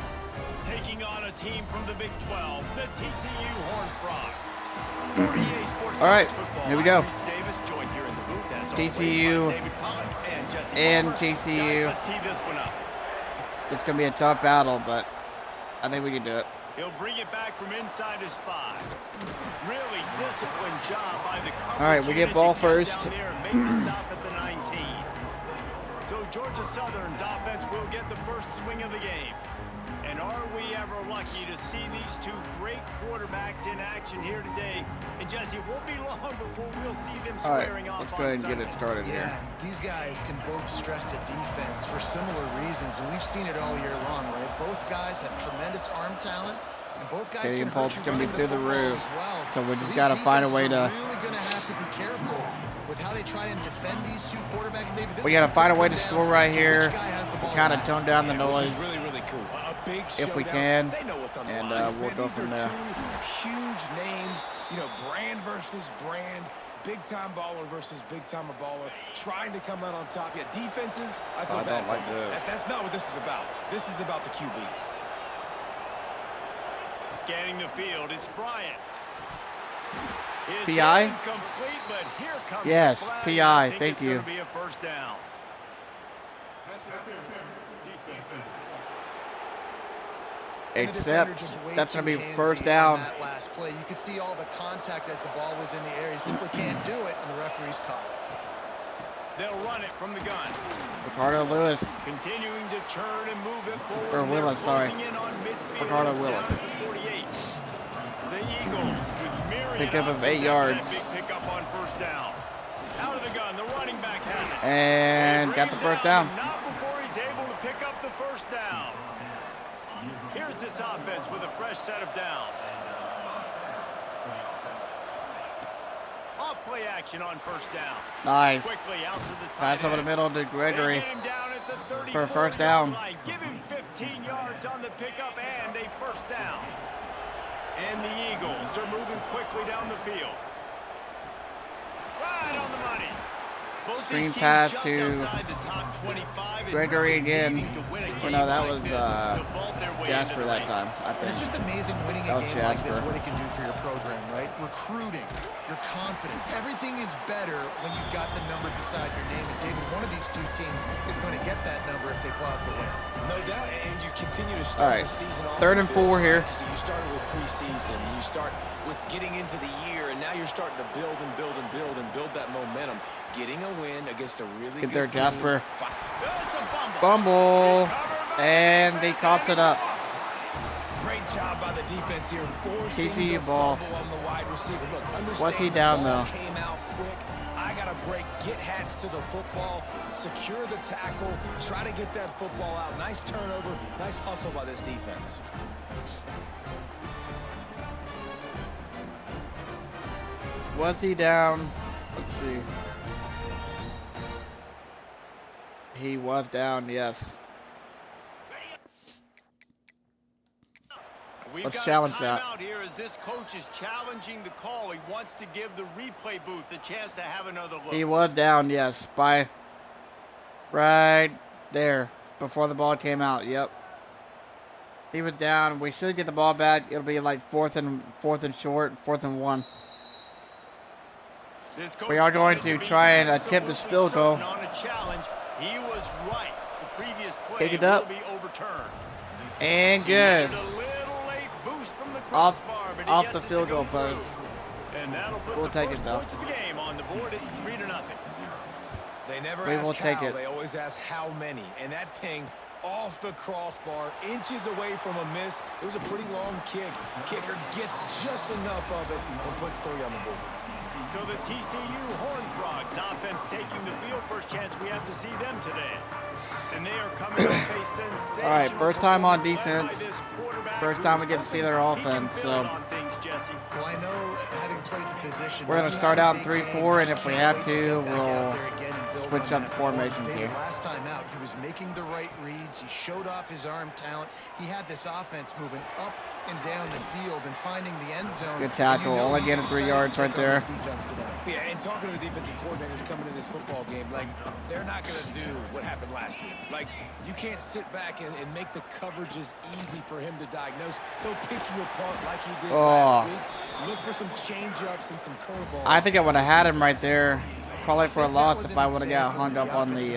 taking on a team from the Big 12, the TCU Horned Frogs. All right, here we go. TCU and TCU. Let's tee this one up. It's gonna be a tough battle, but I think we can do it. He'll bring it back from inside his 5. Really disciplined job by the coverage. All right, we get ball first. Down there and make the stop at the 19. So Georgia Southern's offense will get the first swing of the game. And are we ever lucky to see these two great quarterbacks in action here today? And Jesse, it won't be long before we'll see them squaring off. Let's go ahead and get it started here. These guys can both stress a defense for similar reasons, and we've seen it all year long, right? Both guys have tremendous arm talent, and both guys Stadium can pulse hurt is you gonna be running through the football roof. as well. So we just these gotta find a way defenses to are really gonna have to be careful with with how they try and defend these two quarterbacks, David, this We got to find a way to down score right to here. which guy has the ball Kind of last. tone down the Which noise is really, really cool. A big if we showdown. can, They know what's on the and line. we'll Man, go these from are there. two huge names, you know, brand versus brand, big-time baller versus big-time baller, trying to come out on top. Yeah, defenses, I feel I bad don't for like them. this. That's not what this is about. This is about the QBs. Scanning the field, it's Bryant. It's PI? incomplete, but here comes Yes, the flag, PI, and I think thank it's you. gonna be a first down. And the defender Except just way that's going to too be handsy first on down. that last play. You could see all the contact as the ball was in the air. He simply can't do it, and the referee's caught it. They'll run it from the gun. Ricardo Lewis. Continuing to churn and move it forward. Or Willis, They're sorry. closing in on midfield. Ricardo It's down Willis. at the 48. The Eagles with myriad Pickup of options 8 after yards. that big pickup on first down. Out of the gun, the running back has it. And They got bring the him first down. but Not before he's able to pick up the first down. Here's this offense with a fresh set of downs. Off play action on first down. Nice. Quickly out to the Pass tight over the end. middle to Gregory. They get him down at the for a 34 first down. line. Give him 15 yards on the pickup and a first down. And the Eagles are moving quickly down the field. Right on the money. Both Screen these teams pass just to outside the top 25 and Gregory really again. needing to win a Or game no, that like was this to vault their way Jasper into the that race. time, I And it's think. just amazing winning That a was game like this, Jasper. what it can do for your program, right? Recruiting, your confidence. Everything is better when you've got the number beside your name. And David, one of these two teams is going to get that number if they pull out the win. No doubt, and you continue to All start right, the season off. 3rd and 4 here. So you started with preseason, and you start with getting into the year, and now you're starting to build and build and build and build that momentum. Getting a win against a really Get good there, team. Jasper. It's a fumble. Fumble. Recovered by And the they defense, tossed and it up. he's off. Great job by the defense here, forcing TCU the ball. fumble on the wide receiver. Look, understand What's he the down, ball though? Came out quick. I got to break, get hats to the football, secure the tackle, try to get that football out. Nice turnover, nice hustle by this defense. Was he down? Let's see. He was down, yes. We've Let's got challenge a that. timeout here as this coach is challenging the call. He wants to give the replay booth the chance to have another look. He was down, yes. By right there. Before the ball came out, yep. He was down. We should get the ball back. It'll be like fourth and short, 4th and 1. This coach We are going wanted to be try and attempt this absolutely field goal. certain on a challenge. He was right. The previous play Kick it up. will be overturned. And He good. needed a little late boost from the Off- crossbar, but he off gets the it to field go goal post. through. And that'll put We'll the take first it, though. points of the game on the board. It's 3-0. They never We ask will how, take it. they always ask how many. And that ping off the crossbar, inches away from a miss. It was a pretty long kick. Kicker gets just enough of it and puts 3 on the board. So the TCU Horned Frogs offense taking the field. First chance we have to see them today. And they are coming off a sensational All right, first time on performance led by defense. this quarterback First time we who's get to see hoping their he can offense, build so on things, Jesse. Well, I know, having played the position, We're gonna you start have out a big 3-4, game, and if we just have can't to, wait get back we'll out there again and build switch on up that the formations performance. here. Last time out, he was making the right reads. He showed off his arm talent. He had this offense moving up and down the field and finding the end zone. Good tackle. And you know Only he's getting 3 excited yards to right take on this there. defense today. Yeah, and talking to the defensive coordinators coming into this football game, like, they're not going to do what happened last week. Like, you can't sit back and make the coverages easy for him to diagnose. He'll pick you apart like he did last week. Look for some change-ups and some curveballs. I think I would have had him right there. Probably for a loss if I would have got hung up on the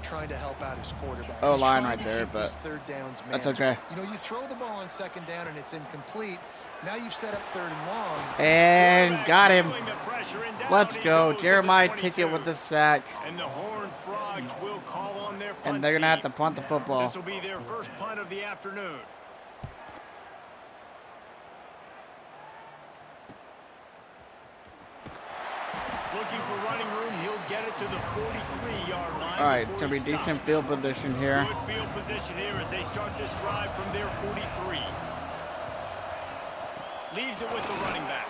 trying to help out his quarterback. O He's line trying right to there, keep but his third downs that's manageable. okay. You know, you throw the ball on 2nd down and it's incomplete. Now you've set up 3rd and long. And got him. Feeling the pressure, and down Let's he go. goes at Jeremiah the Ticket 22. with the sack. And the Horned Frogs will call on their punt And they're going to have to team. punt the football. This will be their first punt of the afternoon. Looking for running room, he'll get it to the 43-yard line. All right, it's before going to he be stops. decent field position here. Good field position here as they start this drive from their 43. Leaves it with the running back.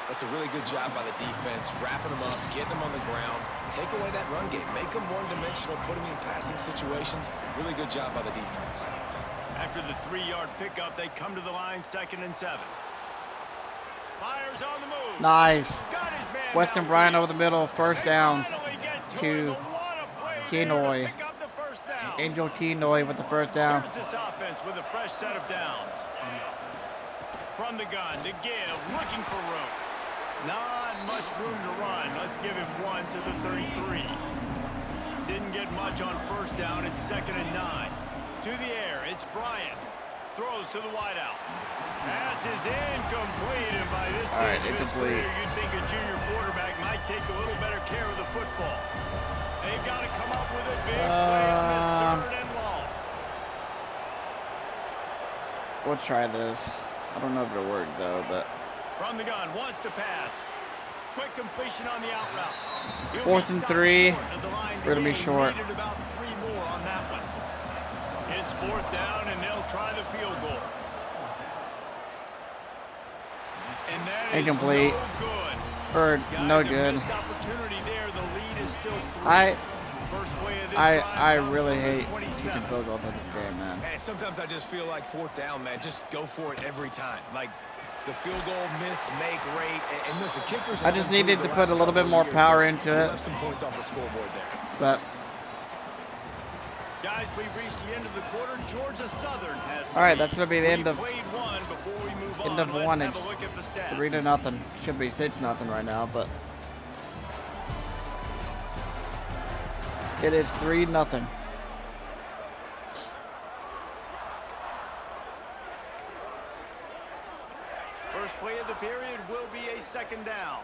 That's a really good job by the defense, wrapping them up, getting them on the ground, take away that run game, make them one-dimensional, put them in passing situations. Really good job by the defense. After the 3-yard pickup, they come to the line, 2nd and 7. Fires on the move. Nice. Got his man Weston downfield. Bryant over the middle, first They down. finally get to to him, but what a play there to Kenoy. pick up the first down. Angel Kenoy with the first down. Here's this offense with a fresh set of downs. From the gun to give, looking for room. Not much room to run. Let's give him 1 to the 33. Didn't get much on first down. It's 2nd and 9. To the air, it's Bryant. Throws to the wideout. Pass is incomplete, and by this All right, stage of his career, incomplete. you'd think a junior quarterback might take a little better care of the football. They've got to come up with a big play on this 3rd and long. We'll try this. I don't know if it'll work though, but From the gun, wants to pass. Quick completion on the out route. He'll 4th be and stopped 3. short of the line We're gonna be gain. short. Needed about 3 more on that one. It's 4th down, and they'll try the field goal. And that is Incomplete. no good. or Guys, no a good. missed opportunity there. The lead is still 3. First play of this I drive comes really from the hate 27. kicking field goals in this game, man. And sometimes I just feel like 4th down, man, just go for it every time. Like the field goal, miss, make, rate, and listen, kickers. I just needed to put a little bit more power into it. Left some points off the scoreboard there. But Guys, we've reached the end of the quarter. Georgia Southern has the all right, lead. that's gonna be the end of We played one before we move on. end of Let's one. have It's a look at the stats. 3-0. Should be 6-0 right now, but it is 3-0. First play of the period will be a 2nd down.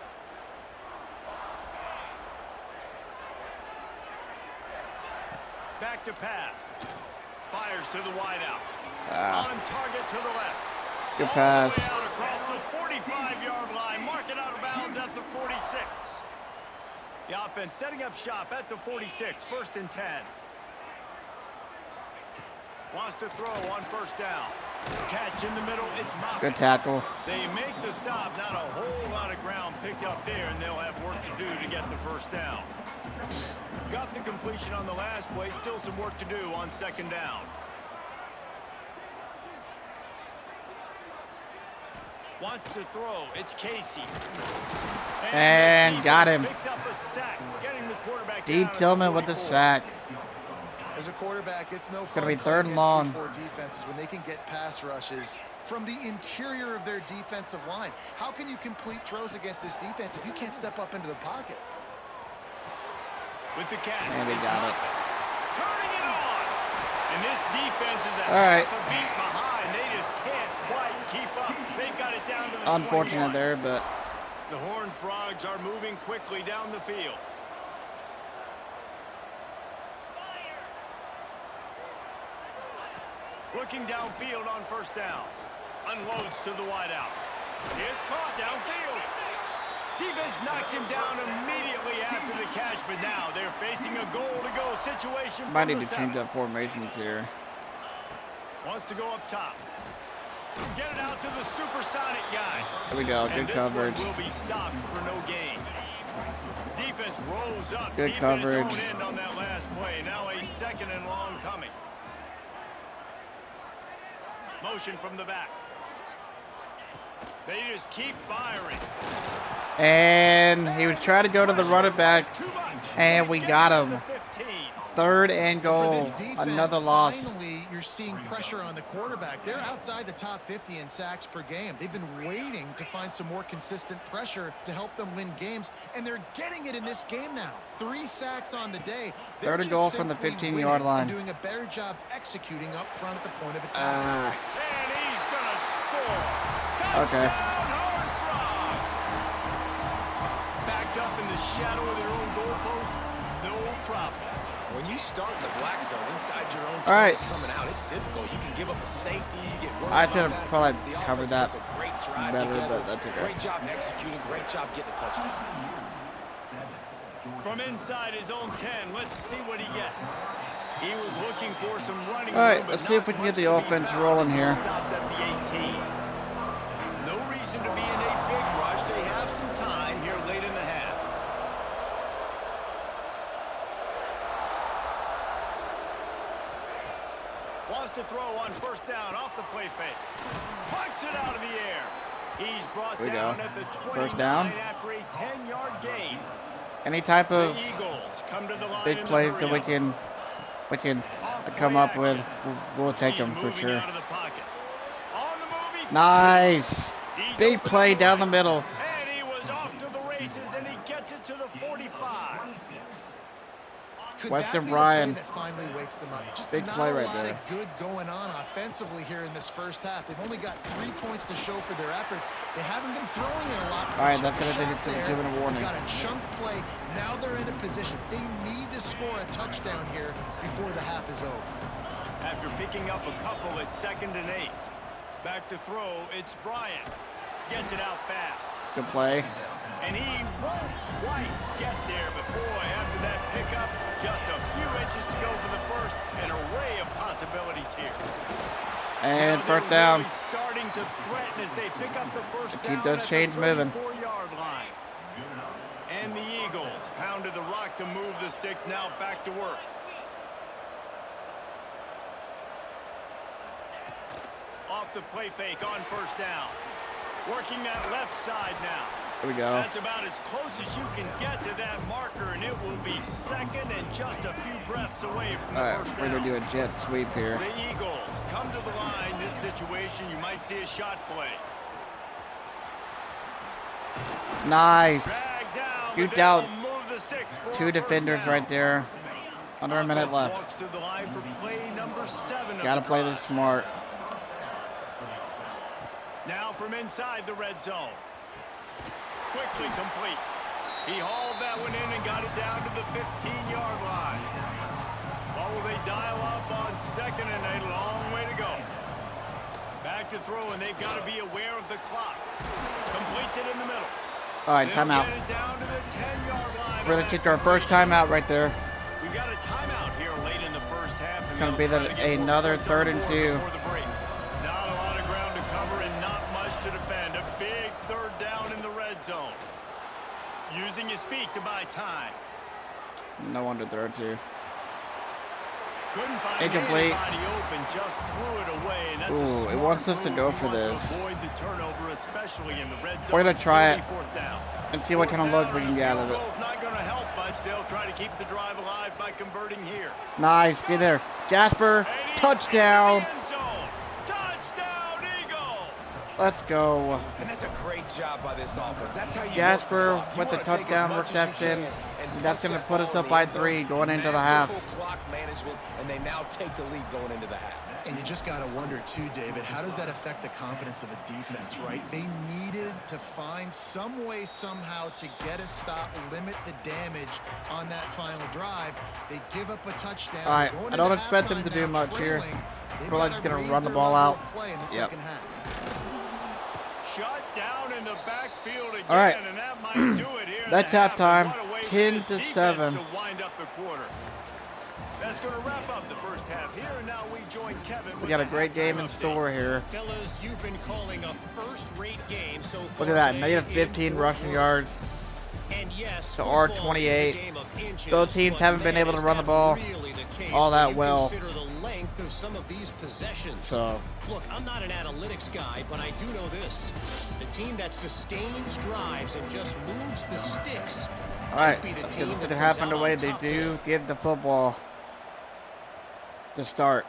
Back to pass. Fires to the wideout. On target to the left. Good All pass. the way out across the 45-yard line. Mark it out of bounds at the 46. The offense setting up shop at the 46. 1st and 10. Wants to throw on first down. Catch in the middle. It's Moffitt. Good tackle. They make the stop. Not a whole lot of ground picked up there, and they'll have work to do to get the first down. Got the completion on the last play. Still some work to do on 2nd down. Wants to throw. It's Casey. And got him. Picks up a sack, getting the quarterback D. down at Tillman with the 44. sack. As a quarterback, it's no Gonna fun be playing 3rd and against long. 3-4 defenses when they can get pass rushes from the interior of their defensive line. How can you complete throws against this defense if you can't step up into the pocket? With the catch. And he it's got it. Moffitt. Turning it on. And this defense is a All right. half a beat behind. They just can't quite keep up. They've got it down to the Unfortunate 21. there, but The Horned Frogs are moving quickly down the field. Looking downfield on first down. Unloads to the wideout. It's caught downfield. Defense knocks him down immediately after the catch, but now they're facing a goal-to-go situation. might from need the to change 7. up formations here. Wants to go up top. Get it out to the supersonic guy. There we go. And Good this one coverage. will be stopped for no gain. Defense rolls up. Good deep coverage. in its own end on that last play. Now a 2nd and long coming. Motion from the back. They just keep firing. And he was trying to go to the running back, Too much. and we Get got to him. the 15. 3rd and For goal. this defense, Another loss. finally, you're seeing pressure on the quarterback. They're outside the top 50 in sacks per game. They've been waiting to find some more consistent pressure to help them win games, and they're getting it in this game now. 3 sacks on the day. They're 3rd and just goal from the simply 15-yard winning line. and doing a better job executing up front at the point of attack. And he's going to score. Okay. Touchdown, Horned Frogs. Backed up in the shadow of their own goalpost, no problem. When you start in the black zone inside your own All right. coming out, it's difficult. You can give up a safety, you get worried I about should have that. probably The covered offense that puts a great drive better, together. but that's okay. Great job executing, great job getting a touchdown. From inside his own 10, let's see what he gets. He was looking for some running All right, room, but let's see if we not can get much the to be offense found rolling as he here. stopped at the 18. No reason to be in a big rush. They have some Wants to throw on first down off the play fake. Pucks it out of the air. He's brought down at the 29 First down. after a 10-yard gain. Any type of The Eagles come to the line big in the plays that we hurry-up. can Off come play up with, action. we'll take He's them for moving sure. out of the pocket. On the move, he Nice. He's Big open play on down the right. middle. And he was off to the races, and he gets it to the 45. Could Weston that be the Bryan. play that finally wakes them up? Just Big not play a right lot there. of good going on offensively here in this first half. They've only got 3 points to show for their efforts. They haven't been throwing it a lot. All right, Took that's a gonna take shot us to the there. 2-minute warning. They got a chunk play. Now they're in a position. They need to score a touchdown here before the half is over. After picking up a couple at 2nd and 8. Back to throw, it's Bryant. Gets it out fast. Good play. And he won't quite get there, but boy, after that pickup, just a few inches to go for the first. An array of possibilities here. And Now first they're down. really starting to threaten as they pick up the first Keep down those at chains the moving. 34-yard line. And the Eagles pounded the rock to move the sticks, now back to work. Off the play fake on first down. Working that left side now. Here we go. That's about as close as you can get to that marker, and it will be 2nd and just a few breaths away from the All right, first we're down. gonna do a jet sweep here. The Eagles come to the line. This situation, you might see a shot play. Nice. Drag down, Shoot but they out. will move the sticks for a 2 first defenders down. right there. Under a minute Offense left. walks to the line for play number 7 of Gotta the play drive. this smart. Now from inside the red zone. Quickly complete. He hauled that one in and got it down to the 15-yard line. What will they dial up on 2nd and 8? Long way to go. Back to throw, and they've got to be aware of the clock. Completes it in the middle. All right, They'll timeout. get it down to the 10-yard line. We're on gonna that take our first conversion. timeout right there. We've got a timeout here late in the first half. And Gonna they'll be try to get more another points 3rd on and the 2. board before the break. Not a lot of ground to cover and not much to defend. A big 3rd down in the red zone. Using his feet to buy time. No wonder throw to. Couldn't find Incomplete. anybody open, just threw it away. And that's a Ooh, it smart wants us to move go if for you want this. To avoid the turnover, especially in the red zone. We're gonna try it 4th down. and see what kind of look we can get out of it. Field goal's not going to help much. They'll try to keep the drive alive by converting here. Nice, get there. Jasper, And he's touchdown. in the end zone. Touchdown, Eagles! Let's go. And that's a great job by this offense. That's how you Jasper work the clock. You with the wanna take as touchdown much as you reception. can and That's punch gonna that put us ball up in the by end zone. 3 going into the half. Masterful clock management, and they now take the lead going into the half. And you just got to wonder, too, David, how does that affect the confidence of a defense, right? They needed to find some way somehow to get a stop, limit the damage on that final drive. They give up a touchdown. All right, Going I don't into expect them to halftime do now, much here. trailing. They've We're gotta just gonna raise run the their ball level out. of play in the Yep. second half. Shut down in the backfield again, All right. and that might do it here. in That's the half. halftime. What a way for 10 this to defense 7. To wind up the quarter. That's going to wrap up the first half here, and now we join Kevin. We with got a the great game halftime in update. store here. Fellas, you've been calling a first-rate game so far. Look at that, today negative in 15 Fort rushing Worth. yards. And yes, to our football is a 28. game of inches, Both teams but haven't been man, able to is run the that ball really the case all when that you well. Consider the length of some of these possessions. So, Look, I'm not an analytics guy, but I do know this. The team that sustains drives and just moves the sticks. all right, be the let's team get this that to comes happen out the on way they top do. today. Get the football to start.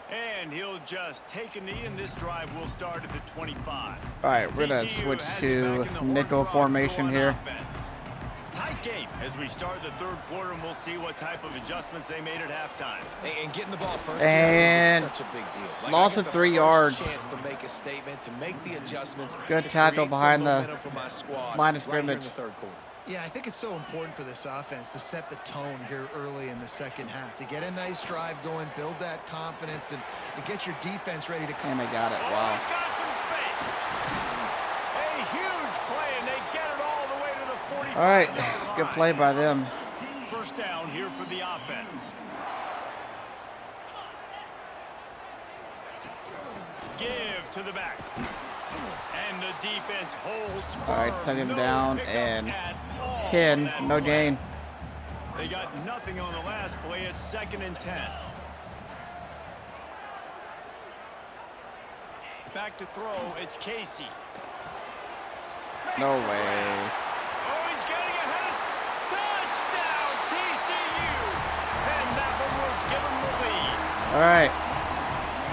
And he'll just take a knee, and this drive will start at the 25. All right, we're gonna TCU switch has it to back in the Horned nickel Frogs formation go on here. offense. Tight game as we start the third quarter, and we'll see what type of adjustments they made at halftime. And getting the ball first And here is such a big deal. Like, loss I got of the 3 first yards. chance to make a statement, to make the adjustments. Good to tackle create some behind the momentum for my squad line of right here in scrimmage. the third quarter. Yeah, I think it's so important for this offense to set the tone here early in the second half, to get a nice drive going, build that confidence, and get your defense ready to come. And they got it. Oh, Wow. he's got some space. A huge play, and they get it all the way to the 45. All right, good play by them. First down here for the offense. Give to the back. And the defense holds firm. All right, set him No down pickup and at all on 10, that no play. gain. They got nothing on the last play. It's 2nd and 10. Back to throw, it's Casey. No way. Oh, he's getting ahead of touchdown, TCU! And that one will give him the lead. All right.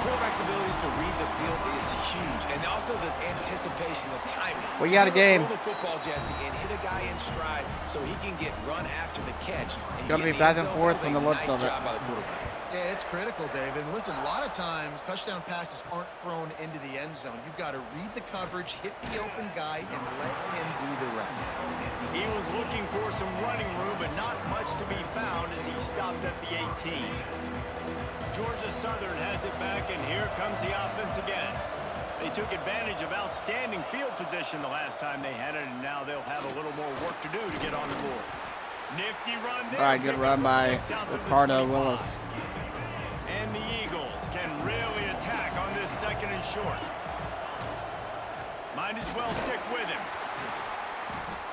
Quarterback's abilities to read the field is huge, and also the anticipation, the timing. We got a game. Throw the football, Jesse, and hit a guy in stride so he can get run after the catch. And Gonna get be in the back end and zone. forth That from was the a looks nice of it. job by the quarterback. Yeah, it's critical, David. And listen, a lot of times touchdown passes aren't thrown into the end zone. You've got to read the coverage, hit the open guy, and let him do the rest. He was looking for some running room, but not much to be found as he stopped at the 18. Georgia Southern has it back, and here comes the offense again. They took advantage of outstanding field position the last time they had it, and now they'll have a little more work to do to get on the board. Nifty run there. All right, good run by Ricardo Willis. And the Eagles can really attack on this 2nd and short. Might as well stick with him.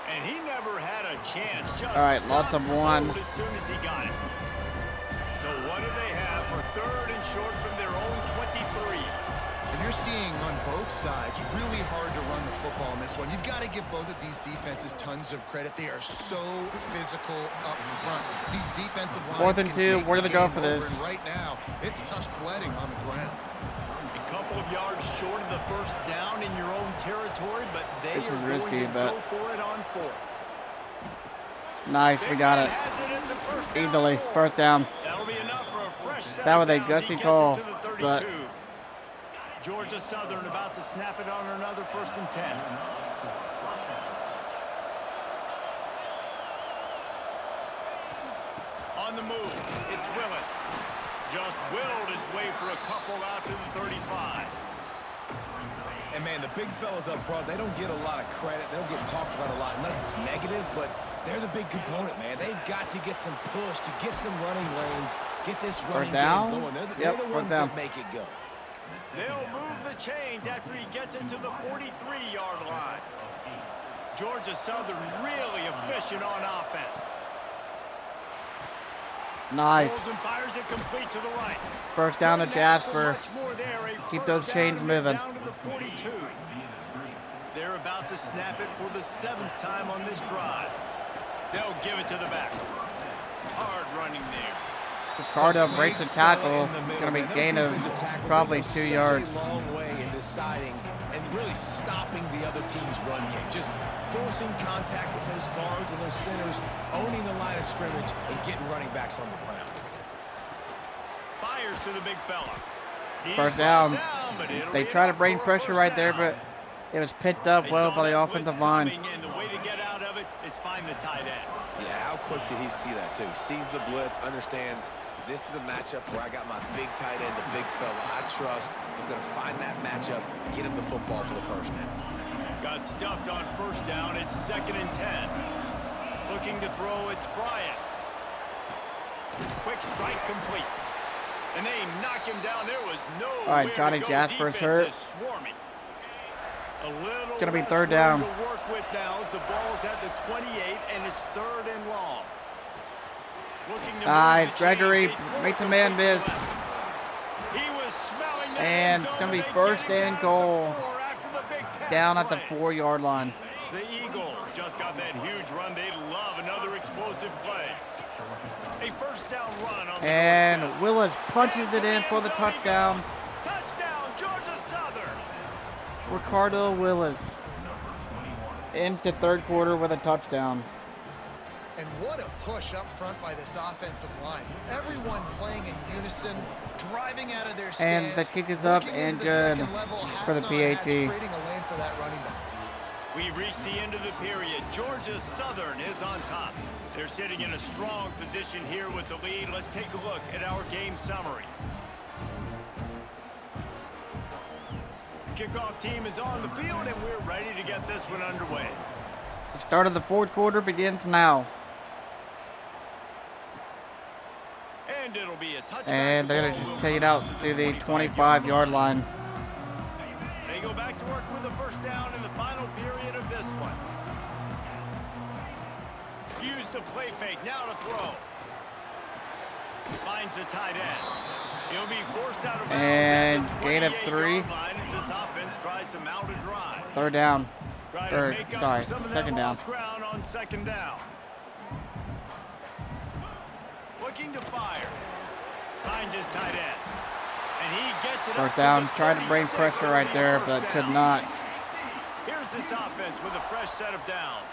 And he never had a chance. Just all right, lots of one. as soon as he got it. So what do they have for 3rd and short from their own 23? And you're seeing on both sides really hard to run the football in this one. You've got to give both of these defenses tons of credit. They are so physical up front. These defensive lines 4th and can 2. take We're the gonna go game for over, this. and right now, it's tough sledding on the ground. A couple of yards short of the 1st down in your own territory, but they This are is risky, going to but go for it on 4th. nice, we got it. It's a 1st down Easily, and 4. 1st down. That'll be enough for a fresh set That of was a downs. gusty He gets call, it to the 32. but Georgia Southern about to snap it on another 1st and 10. On the move, it's Willis. Just willed his way for a couple out to the 35. And, man, the big fellas up front, they don't get a lot of credit. They don't get talked about a lot unless it's negative, but they're the big component, man. They've got to get some push to get some running lanes, get this running game going. They're the ones that make it go. They'll move the chains after he gets it to the 43-yard line. Georgia Southern really efficient on offense. nice. Throws and fires it complete to the right. 1st down to Couldn't ask for Jasper. much more there. A Keep first those down chains to get moving. Down to the 42. They're about to snap it for the 7th time on this drive. They'll give it to the back. Hard running there. Ricardo breaks a tackle. Gonna be gain of probably 2 yards. A long way in deciding and really stopping the other team's run game. Just forcing contact with those guards and those centers, owning the line of scrimmage, and getting running backs on the ground. Fires to the big fella. He's 1st down. but it'll They be try to enough bring for a pressure 1st right there, down. but it was picked up They well saw by the that offensive blitz line. coming, and the way to get out of it is find the tight end. Yeah, how quick did he see that, too? Sees the blitz, understands this is a matchup where I got my big tight end, the big fella I trust. I'm going to find that matchup, get him the football for the 1st down. Got stuffed on 1st down. It's 2nd and 10. Looking to throw, it's Bryant. Quick strike complete. And they knock him down. There was no All right, Johnny Jasper's hurt. Swarming. It's gonna be 3rd down. To work with now as the ball's at the 28 and it's 3rd and long. Looking to Nice, move the Gregory chains. makes a man miss. He was smelling the And end it's zone, gonna be they 1st get him and down at the goal. 4 after the big pass Down at the play. 4-yard line. The Eagles just got that huge run. They love another explosive play. A 1st down run on the And 1st down. Willis punches it in for the touchdown. Touchdown, Georgia Southern. Ricardo Willis ends the 3rd quarter with a touchdown. And what a push up front by this offensive line. Everyone playing in unison, driving out of their stance. And the kick is up working and into the good second level, for the hats on hats, PAT. creating a lane for that running back. We've reached the end of the period. Georgia Southern is on top. They're sitting in a strong position here with the lead. Let's take a look at our game summary. The kickoff team is on the field, and we're ready to get this one underway. The start of the 4th quarter begins now. And it'll be a touchback. And they're going to just take it out to the 25-yard line. They go back to work with the 1st down in the final period of this one. Use the play fake, now to throw. Finds the tight end. He'll be forced out of bounds And at the gain of 3. 28-yard line as this offense tries to mount a drive. Third down. Try to Or, make up sorry, for some of that second down. lost ground on second down. Looking to fire. Finds his tight end. And he gets it First up down. to the Tried to bring 36, pressure and right a there, first but could down. not. Here's this offense with a fresh set of downs.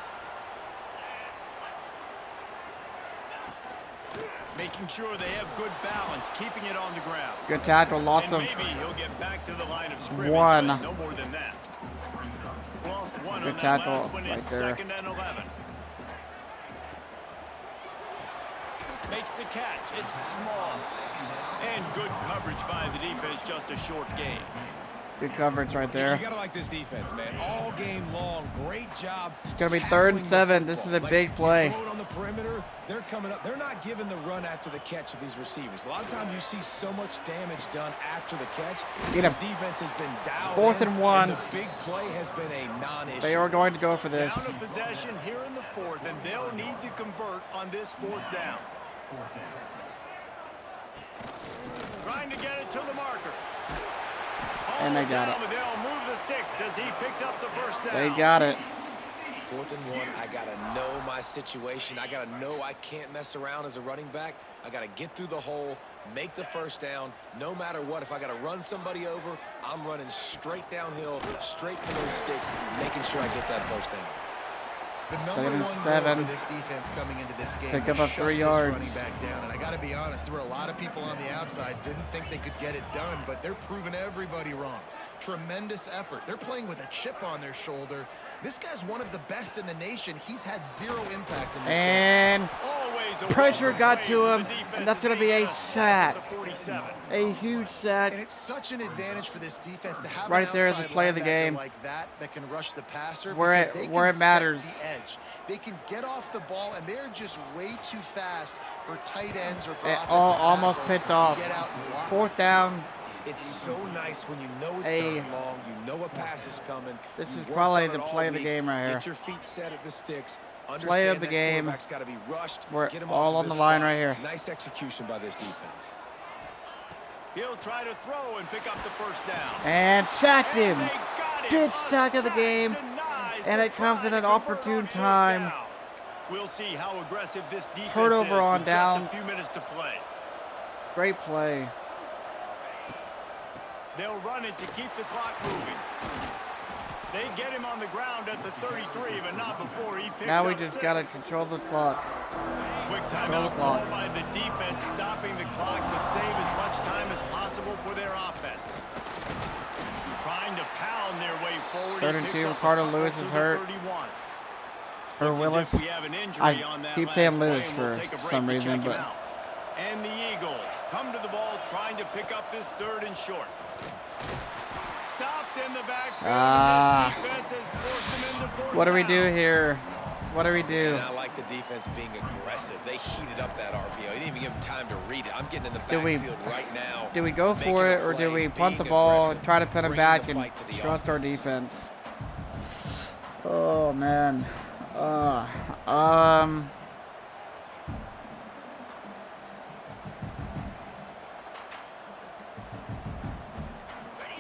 Making sure they have good balance, keeping it on the ground. Good tackle. Loss And of maybe he'll get back to the line of scrimmage, 1. but no more than that. Lost 1 Good on that tackle last one. right It's there. 2nd and 11. Makes the catch. It's small. And good coverage by the defense, just a short gain. Good coverage right You there. gotta like this defense, man. All game long, great job. It's going to be tackling 3rd and the 7. This is football. a Like, big play. You throw it on the perimeter, they're coming up. They're not giving the run after the catch of these receivers. A lot of times you see so much damage done after the catch. Get This him. defense has been dialed 4th in, and 1. the big play has been a non-issue. They are going to go for this. Down of possession here in the 4th, and they'll need to convert on this 4th down. Trying to get it to the marker. And they got it. But they'll move the sticks as he picks up the first down. They got it. 4th and 1, I got to know my situation. I got to know I can't mess around as a running back. I got to get through the hole, make the first down. No matter what, if I got to run somebody over, I'm running straight downhill, straight for those sticks, making sure I get that first down. The Second number and 1 goal 7. for this defense coming into this game Pick was up shut 3 this yards. running back down. And I got to be honest, there were a lot of people on the outside didn't think they could get it done, but they're proving everybody wrong. Tremendous effort. They're playing with a chip on their shoulder. This guy's one of the best in the nation. He's had 0 impact in this game. And Always a pressure welcome got play to for him, the defense and that's as going to they be a get sack. at the 47. A huge sack. And it's such an advantage for this defense to have Right an there is the outside play of the linebacker game. like that can rush the passer Where because they where can it matters. set the edge. They can get off the ball, and they're just way too fast for tight ends or for It offensive almost tackles picked to off. get out and block. 4th down. It's so nice when you know it's Hey. 3rd and long, you know a pass is coming. This You is worked probably on it the all play of the week. game right here. Get your feet set at the sticks. Play Understand of the that game. quarterback's got to be rushed. We're Get him all off on of the his line spot. right here. Nice execution by this defense. He'll try to throw and pick up the first down. And sacked him. And they got him. Fifth A sack of the game, denies and the it comes try in to an convert opportune on fourth time. down. We'll see how aggressive this defense Turnover is on with down. just a few minutes to play. Great play. They'll run it to keep the clock moving. They get him on the ground at the 33, but not before he picks Now we up just got to 6. control the clock. Quick Control the timeout clock. called by the defense, stopping the clock to save as much time as possible for their offense. Trying to pound their way forward. 3rd He and picks 2. up a Ricardo couple Lewis to is the hurt. 31. Or Looks as Willis. if we have an injury I on that keep last saying play, Lewis and we'll for take a break some to reason, check him but out. And the Eagles come to the ball, trying to pick up this 3rd and short. Stopped in the backfield, and this defense has forced him into 4th what do we down. do here? What do we do? And I like the defense being aggressive. They heated up that RPO. He didn't even give him time to read it. I'm getting in the Do we- backfield right now. Do we go making for a it, or do play, we punt the being ball, aggressive, try to pin him bringing back, the and fight to the trust our offense. defense? Oh, man.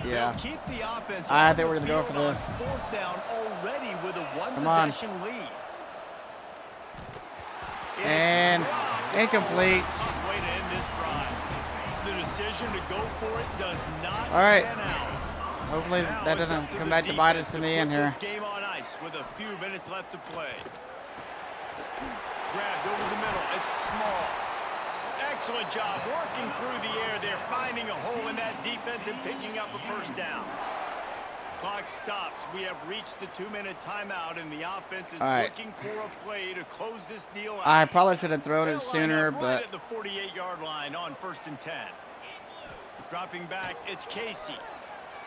Yeah. They'll keep the offense I on think the we're gonna go for field on this. 4th down already with a Come on. one-possession lead. It's And dropped. incomplete. Tough way to end this drive. The decision to go for it does not All right. pan out. Hopefully Now that it's doesn't up to come the back to bite defense us in the end put here. this game on ice with a few minutes left to play. Grabbed over the middle. It's small. Excellent job working through the air. They're finding a hole in that defense and picking up a first down. Clock stops. We have reached the 2-minute timeout, and the offense is All right. looking for a play to close this deal out. I probably should have thrown They'll it line sooner, up right but at the 48-yard line on 1st and 10. Dropping back, it's Casey.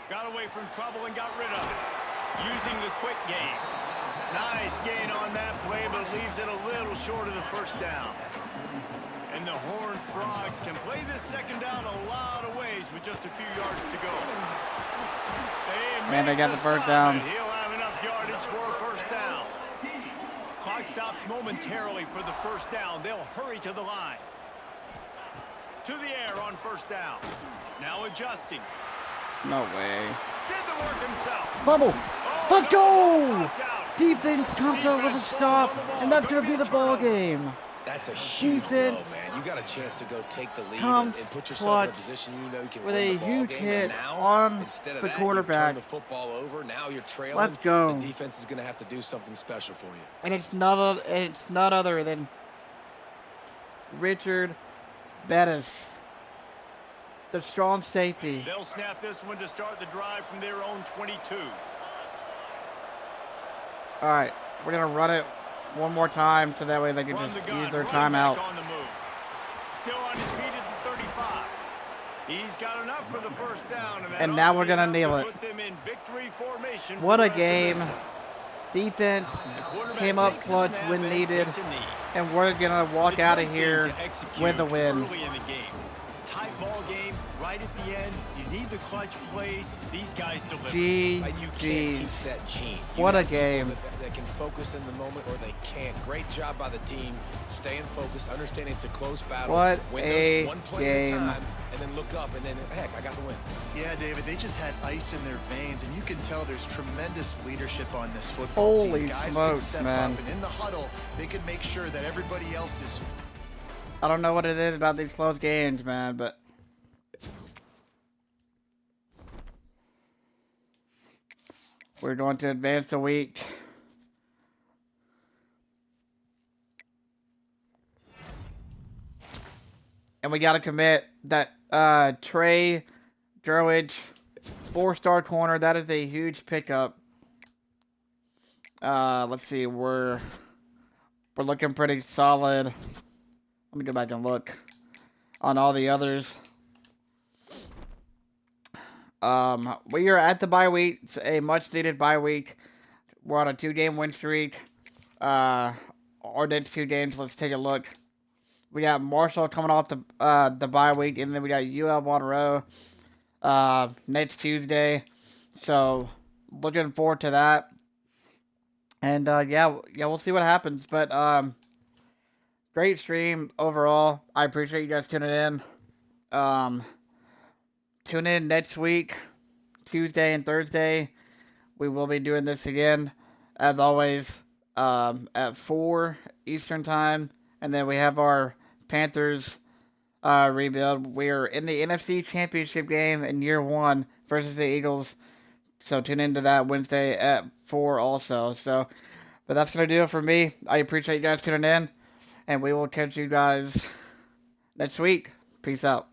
Got away from trouble and got rid of it. Using the quick game. Nice gain on that play, but leaves it a little short of the first down. And the Horned Frogs can play this 2nd down a lot of ways with just a few yards to go. Man, they got the first down. He'll have enough yardage for a first down. Clock stops momentarily for the first down. They'll hurry to the line. To the air on first down. Now adjusting. No way. Did the work himself. Bubble. Oh, Let's no, go! knocked out. Defense comes over with a Defense falls stop, on the ball. and that's Gonna going to be be a the ball turnover. game. That's a huge Defense blow, man. You got a chance to go take the lead comes and put yourself in a clutch position you know you can with win a the ball huge game. hit And now, on instead of the that, you've quarterback. turned the football over. Now you're trailing. Let's go. The defense is going to have to do something special for you. And it's not other than Richard Bettis, the strong safety. They'll snap this one to start the drive from their own 22. All right, we're gonna run it one more time so that way they can From just the gun, use their running back timeout. on the move. Still on his feet at the 35. He's got enough for the first down, And now we're gonna nail it. Put them in victory formation What for a the rest of game! this one. Defense The quarterback came up takes the clutch snap when and needed, takes a knee. and we're gonna walk It's out one of thing here to execute with the win. early in the game. Tight ball game, right at the end. You need the clutch plays. These guys deliver. And you can't teach GG's. that gene. You What a have people game. that can focus in the moment or they can't. Great job by the team, staying focused, understanding it's a close battle. What Win a those one play game. at a time, and then look up, and then, heck, I got the win. Yeah, David, they just had ice in their veins, and you can tell there's tremendous leadership on this football team. Holy Guys can smokes, step man. up, and in the huddle, they can make sure that everybody else is I don't know what it is about these close games, man, but we're going to advance a week. And we got to commit that Trey Drowage, 4-star corner. That is a huge pickup. Let's see. We're looking pretty solid. Let me go back and look on all the others. We are at the bye week. It's a much-needed bye week. We're on a 2-game win streak. Our next 2 games, let's take a look. We got Marshall coming off the bye week, and then we got UL Monroe next Tuesday. So, looking forward to that. And, yeah, we'll see what happens. But, great stream overall. I appreciate you guys tuning in. Tune in next week, Tuesday and Thursday. We will be doing this again, as always, at 4 Eastern Time. And then we have our Panthers rebuild. We're in the NFC Championship game in year 1 versus the Eagles. So tune into that Wednesday at 4 also. So, but that's going to do it for me. I appreciate you guys tuning in. And we will catch you guys next week. Peace out.